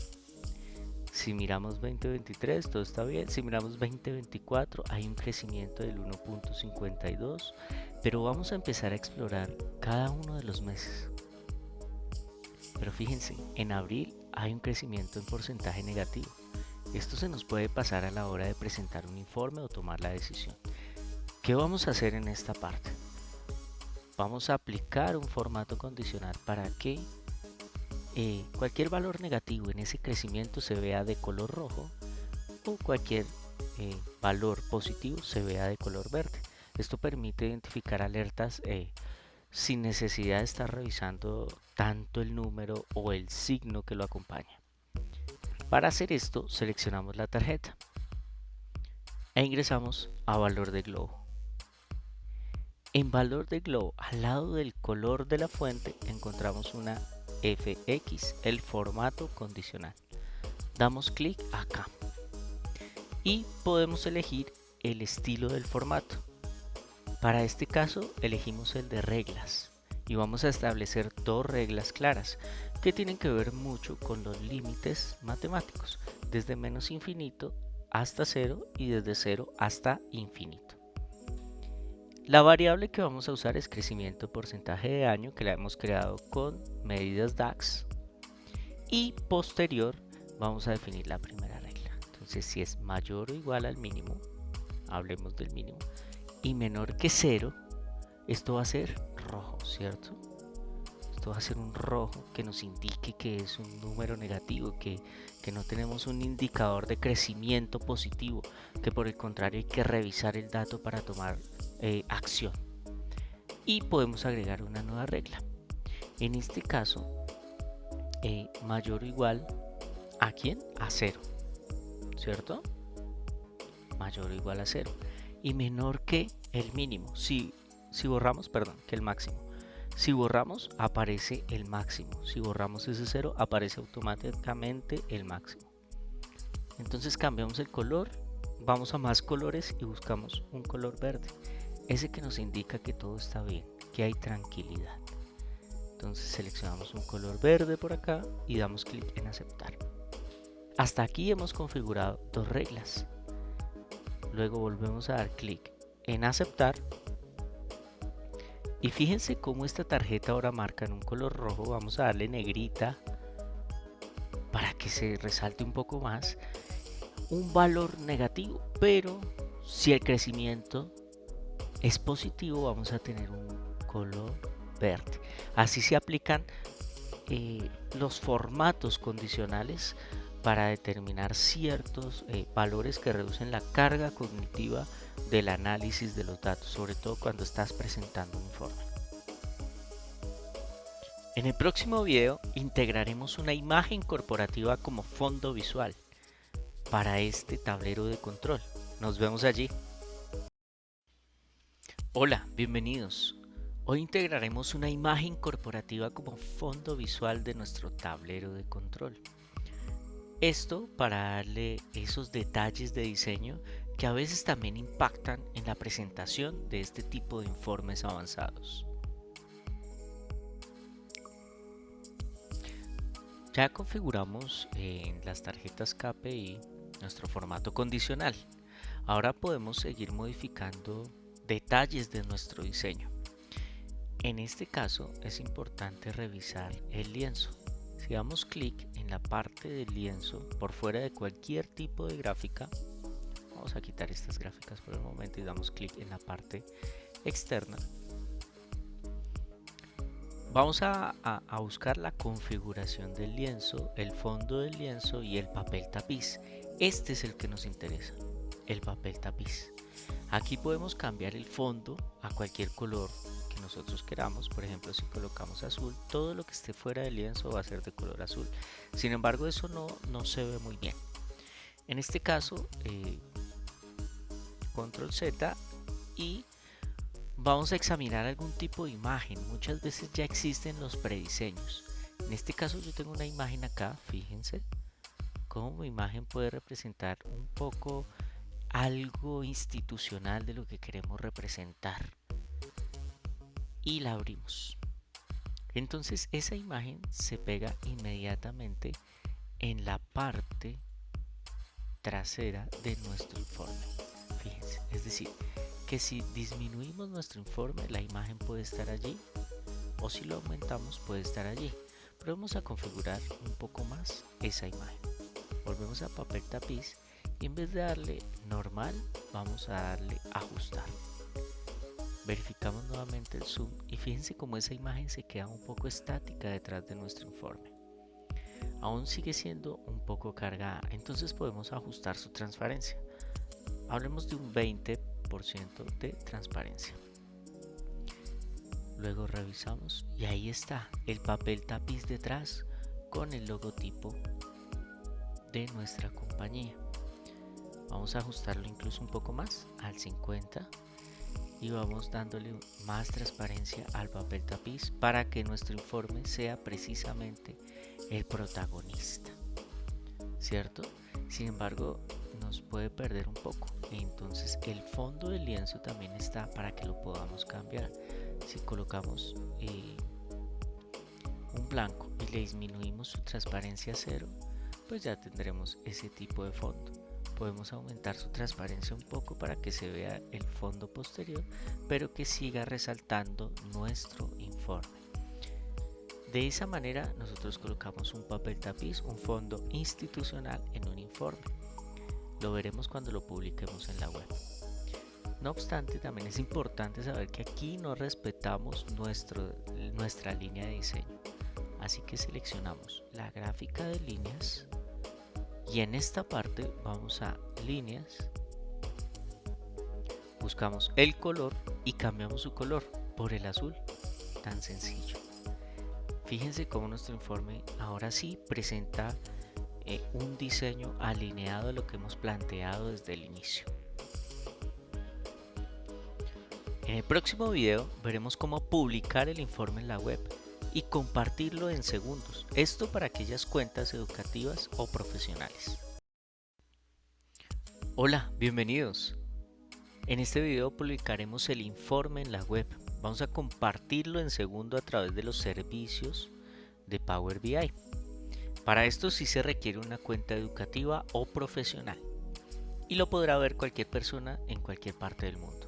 Si miramos 2023, todo está bien. Si miramos 2024, hay un crecimiento del 1.52, pero vamos a empezar a explorar cada uno de los meses. Pero fíjense, en abril hay un crecimiento en porcentaje negativo. Esto se nos puede pasar a la hora de presentar un informe o tomar la decisión. ¿Qué vamos a hacer en esta parte? Vamos a aplicar un formato condicional para que cualquier valor negativo en ese crecimiento se vea de color rojo o cualquier valor positivo se vea de color verde. Esto permite identificar alertas sin necesidad de estar revisando tanto el número o el signo que lo acompaña. Para hacer esto, seleccionamos la tarjeta e ingresamos a valor de globo. En valor de globo, al lado del color de la fuente, encontramos una FX, el formato condicional. Damos clic acá y podemos elegir el estilo del formato. Para este caso elegimos el de reglas y vamos a establecer dos reglas claras que tienen que ver mucho con los límites matemáticos, desde menos infinito hasta 0 y desde 0 hasta infinito. La variable que vamos a usar es crecimiento porcentaje de año, que la hemos creado con medidas DAX, y posterior vamos a definir la primera regla. Entonces, si es mayor o igual al mínimo, hablemos del mínimo, y menor que 0, esto va a ser rojo, ¿cierto? Esto va a ser un rojo que nos indique que es un número negativo, que no tenemos un indicador de crecimiento positivo, que por el contrario hay que revisar el dato para tomar acción. Y podemos agregar una nueva regla. En este caso, mayor o igual a ¿quién? A 0, ¿cierto? Mayor o igual a 0. Y menor que el mínimo. Si borramos, perdón, que el máximo. Si borramos, aparece el máximo. Si borramos ese 0, aparece automáticamente el máximo. Entonces cambiamos el color, vamos a más colores y buscamos un color verde. Ese que nos indica que todo está bien, que hay tranquilidad. Entonces seleccionamos un color verde por acá y damos clic en aceptar. Hasta aquí hemos configurado dos reglas. Luego volvemos a dar clic en aceptar. Y fíjense cómo esta tarjeta ahora marca en un color rojo. Vamos a darle negrita para que se resalte un poco más. Un valor negativo, pero si el crecimiento es positivo vamos a tener un color verde. Así se aplican los formatos condicionales para determinar ciertos valores que reducen la carga cognitiva del análisis de los datos, sobre todo cuando estás presentando un informe. En el próximo video integraremos una imagen corporativa como fondo visual para este tablero de control. Nos vemos allí. Hola, bienvenidos. Hoy integraremos una imagen corporativa como fondo visual de nuestro tablero de control. Esto para darle esos detalles de diseño que a veces también impactan en la presentación de este tipo de informes avanzados. Ya configuramos en las tarjetas KPI nuestro formato condicional. Ahora podemos seguir modificando detalles de nuestro diseño. En este caso es importante revisar el lienzo. Si damos clic en la parte del lienzo por fuera de cualquier tipo de gráfica, vamos a quitar estas gráficas por el momento y damos clic en la parte externa. Vamos a buscar la configuración del lienzo, el fondo del lienzo y el papel tapiz. Este es el que nos interesa, el papel tapiz. Aquí podemos cambiar el fondo a cualquier color que nosotros queramos. Por ejemplo, si colocamos azul, todo lo que esté fuera del lienzo va a ser de color azul. Sin embargo, eso no se ve muy bien. En este caso, control Z y vamos a examinar algún tipo de imagen. Muchas veces ya existen los prediseños. En este caso yo tengo una imagen acá, fíjense cómo mi imagen puede representar un poco algo institucional de lo que queremos representar. Y la abrimos. Entonces esa imagen se pega inmediatamente en la parte trasera de nuestro informe. Fíjense, es decir, que si disminuimos nuestro informe, la imagen puede estar allí, o si lo aumentamos puede estar allí. Pero vamos a configurar un poco más esa imagen. Volvemos a papel tapiz y en vez de darle normal, vamos a darle ajustar. Verificamos nuevamente el zoom y fíjense cómo esa imagen se queda un poco estática detrás de nuestro informe. aún sigue siendo un poco cargada, entonces podemos ajustar su transparencia. Hablemos de un 20% de transparencia. Luego revisamos y ahí está el papel tapiz detrás con el logotipo de nuestra compañía. Vamos a ajustarlo incluso un poco más al 50 y vamos dándole más transparencia al papel tapiz para que nuestro informe sea precisamente el protagonista, ¿cierto? Sin embargo, nos puede perder un poco, entonces el fondo del lienzo también está para que lo podamos cambiar. Si colocamos un blanco y le disminuimos su transparencia a 0, pues ya tendremos ese tipo de fondo. Podemos aumentar su transparencia un poco para que se vea el fondo posterior, pero que siga resaltando nuestro informe. De esa manera nosotros colocamos un papel tapiz, un fondo institucional en un informe. Lo veremos cuando lo publiquemos en la web. No obstante, también es importante saber que aquí no respetamos nuestra línea de diseño. Así que seleccionamos la gráfica de líneas y en esta parte vamos a líneas, buscamos el color y cambiamos su color por el azul, tan sencillo. Fíjense cómo nuestro informe ahora sí presenta un diseño alineado a lo que hemos planteado desde el inicio. En el próximo video veremos cómo publicar el informe en la web y compartirlo en segundos, esto para aquellas cuentas educativas o profesionales. Hola, bienvenidos. En este video publicaremos el informe en la web. Vamos a compartirlo en segundo a través de los servicios de Power BI. Para esto sí se requiere una cuenta educativa o profesional y lo podrá ver cualquier persona en cualquier parte del mundo.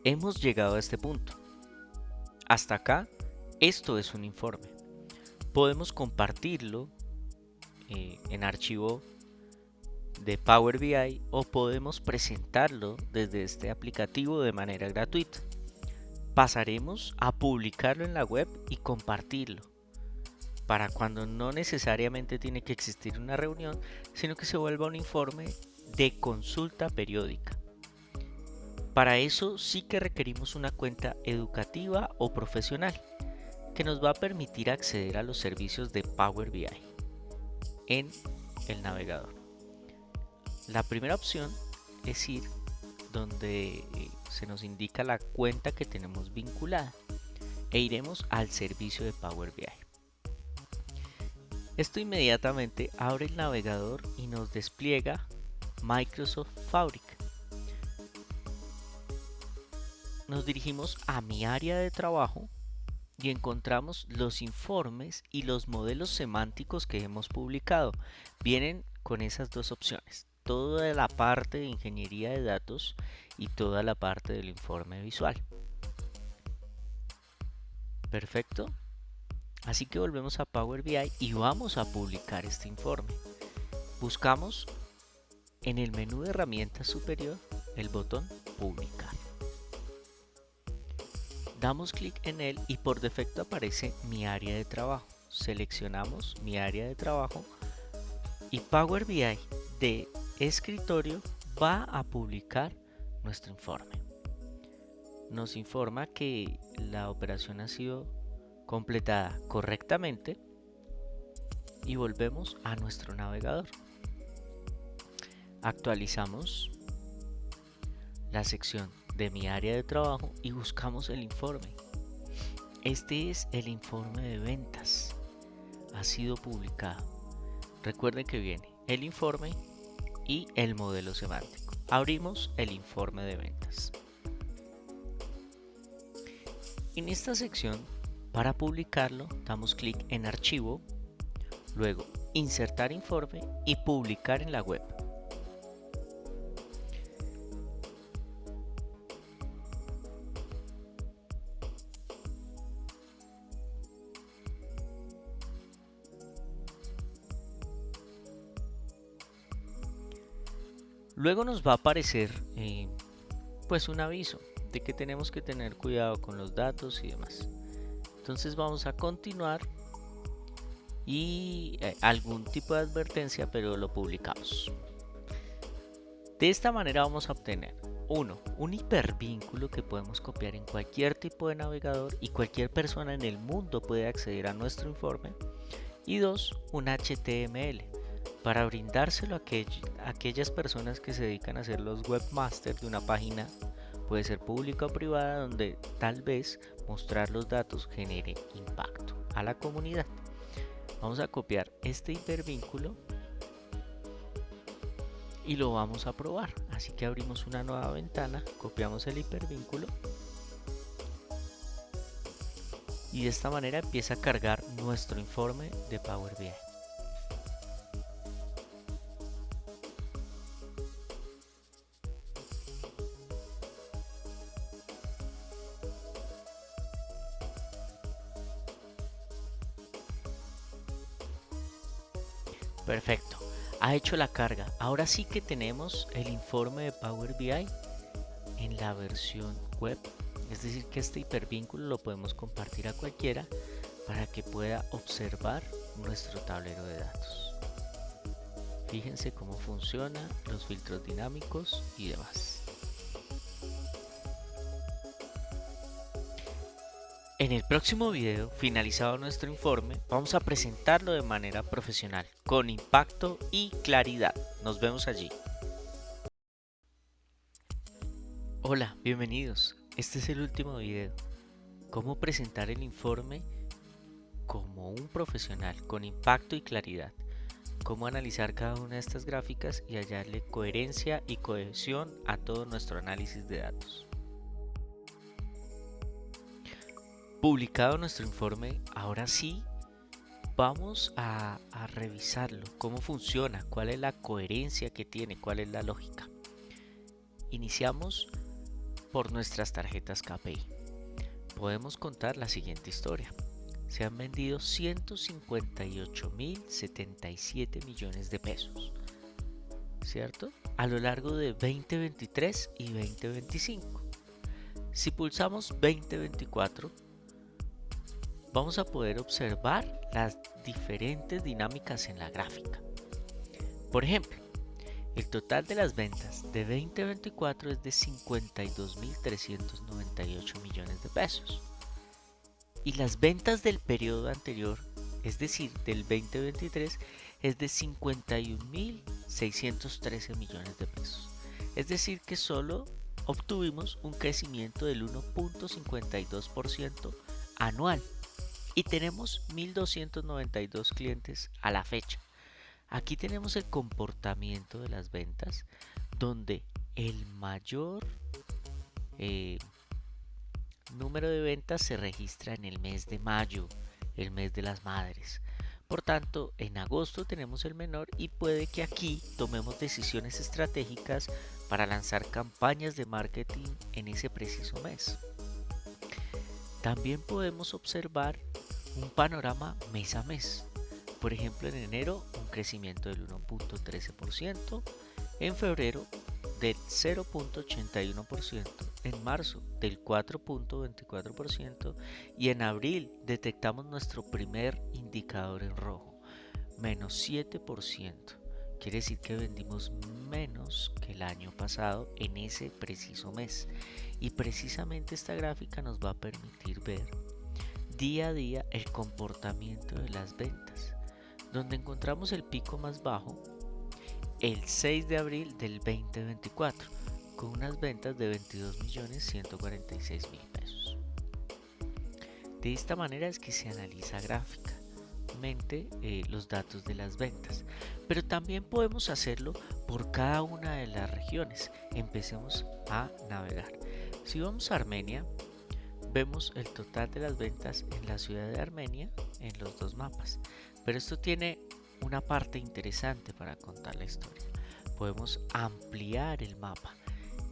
Hemos llegado a este punto. Hasta acá, esto es un informe. Podemos compartirlo en archivo de Power BI o podemos presentarlo desde este aplicativo de manera gratuita. Pasaremos a publicarlo en la web y compartirlo para cuando no necesariamente tiene que existir una reunión, sino que se vuelva un informe de consulta periódica. Para eso sí que requerimos una cuenta educativa o profesional que nos va a permitir acceder a los servicios de Power BI en el navegador. La primera opción es ir donde se nos indica la cuenta que tenemos vinculada e iremos al servicio de Power BI. Esto inmediatamente abre el navegador y nos despliega Microsoft Fabric. Nos dirigimos a mi área de trabajo y encontramos los informes y los modelos semánticos que hemos publicado. Vienen con esas dos opciones, toda la parte de ingeniería de datos y toda la parte del informe visual. Perfecto. Así que volvemos a Power BI y vamos a publicar este informe. Buscamos en el menú de herramientas superior el botón publicar. Damos clic en él y por defecto aparece mi área de trabajo. Seleccionamos mi área de trabajo y Power BI de escritorio va a publicar nuestro informe. Nos informa que la operación ha sido completada correctamente y volvemos a nuestro navegador. Actualizamos la sección de mi área de trabajo y buscamos el informe. Este es el informe de ventas. Ha sido publicado. Recuerden que viene el informe y el modelo semántico. Abrimos el informe de ventas. En esta sección, para publicarlo, damos clic en archivo, luego insertar informe y publicar en la web. Luego nos va a aparecer pues un aviso de que tenemos que tener cuidado con los datos y demás. Entonces vamos a continuar y algún tipo de advertencia, pero lo publicamos. De esta manera vamos a obtener 1. Un hipervínculo que podemos copiar en cualquier tipo de navegador y cualquier persona en el mundo puede acceder a nuestro informe. Y 2. Un HTML para brindárselo a aquellas personas que se dedican a ser los webmasters de una página, puede ser pública o privada, donde tal vez mostrar los datos genere impacto a la comunidad. Vamos a copiar este hipervínculo y lo vamos a probar. Así que abrimos una nueva ventana, copiamos el hipervínculo y de esta manera empieza a cargar nuestro informe de Power BI. Perfecto, ha hecho la carga. Ahora sí que tenemos el informe de Power BI en la versión web. Es decir, que este hipervínculo lo podemos compartir a cualquiera para que pueda observar nuestro tablero de datos. Fíjense cómo funciona, los filtros dinámicos y demás. En el próximo video, finalizado nuestro informe, vamos a presentarlo de manera profesional, con impacto y claridad. Nos vemos allí. Hola, bienvenidos. Este es el último video. Cómo presentar el informe como un profesional, con impacto y claridad. Cómo analizar cada una de estas gráficas y hallarle coherencia y cohesión a todo nuestro análisis de datos. Publicado nuestro informe, ahora sí vamos a revisarlo, cómo funciona, cuál es la coherencia que tiene, cuál es la lógica. Iniciamos por nuestras tarjetas KPI. Podemos contar la siguiente historia. Se han vendido 158.077 millones de pesos, ¿cierto? A lo largo de 2023 y 2025. Si pulsamos 2024, vamos a poder observar las diferentes dinámicas en la gráfica. Por ejemplo, el total de las ventas de 2024 es de 52.398 millones de pesos. Y las ventas del periodo anterior, es decir, del 2023, es de 51.613 millones de pesos. Es decir, que solo obtuvimos un crecimiento del 1.52% anual. Y tenemos 1.292 clientes a la fecha. Aquí tenemos el comportamiento de las ventas, donde el mayor número de ventas se registra en el mes de mayo, el mes de las madres. Por tanto, en agosto tenemos el menor y puede que aquí tomemos decisiones estratégicas para lanzar campañas de marketing en ese preciso mes. También podemos observar un panorama mes a mes. Por ejemplo, en enero un crecimiento del 1.13%, en febrero del 0.81%, en marzo del 4.24% y en abril detectamos nuestro primer indicador en rojo, menos 7%. Quiere decir que vendimos menos que el año pasado en ese preciso mes. Y precisamente esta gráfica nos va a permitir ver día a día el comportamiento de las ventas, donde encontramos el pico más bajo el 6 de abril del 2024 con unas ventas de 22.146.000 pesos. De esta manera es que se analiza gráficamente los datos de las ventas, pero también podemos hacerlo por cada una de las regiones. Empecemos a navegar. Si vamos a Armenia, vemos el total de las ventas en la ciudad de Armenia en los dos mapas. Pero esto tiene una parte interesante para contar la historia. Podemos ampliar el mapa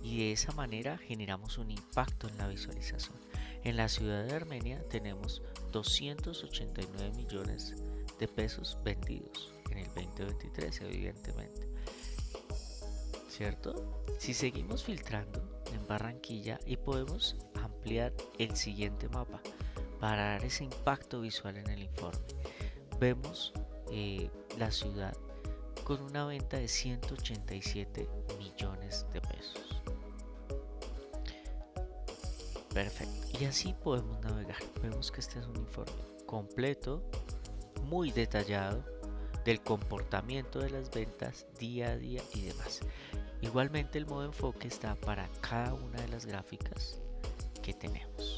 y de esa manera generamos un impacto en la visualización. En la ciudad de Armenia tenemos 289 millones de pesos vendidos en el 2023, evidentemente, ¿cierto? Si seguimos filtrando en Barranquilla y podemos ampliar el siguiente mapa para dar ese impacto visual en el informe. vemos la ciudad con una venta de 187 millones de pesos. Perfecto. Y así podemos navegar. Vemos que este es un informe completo, muy detallado, del comportamiento de las ventas día a día y demás. Igualmente el modo enfoque está para cada una de las gráficas que tenemos.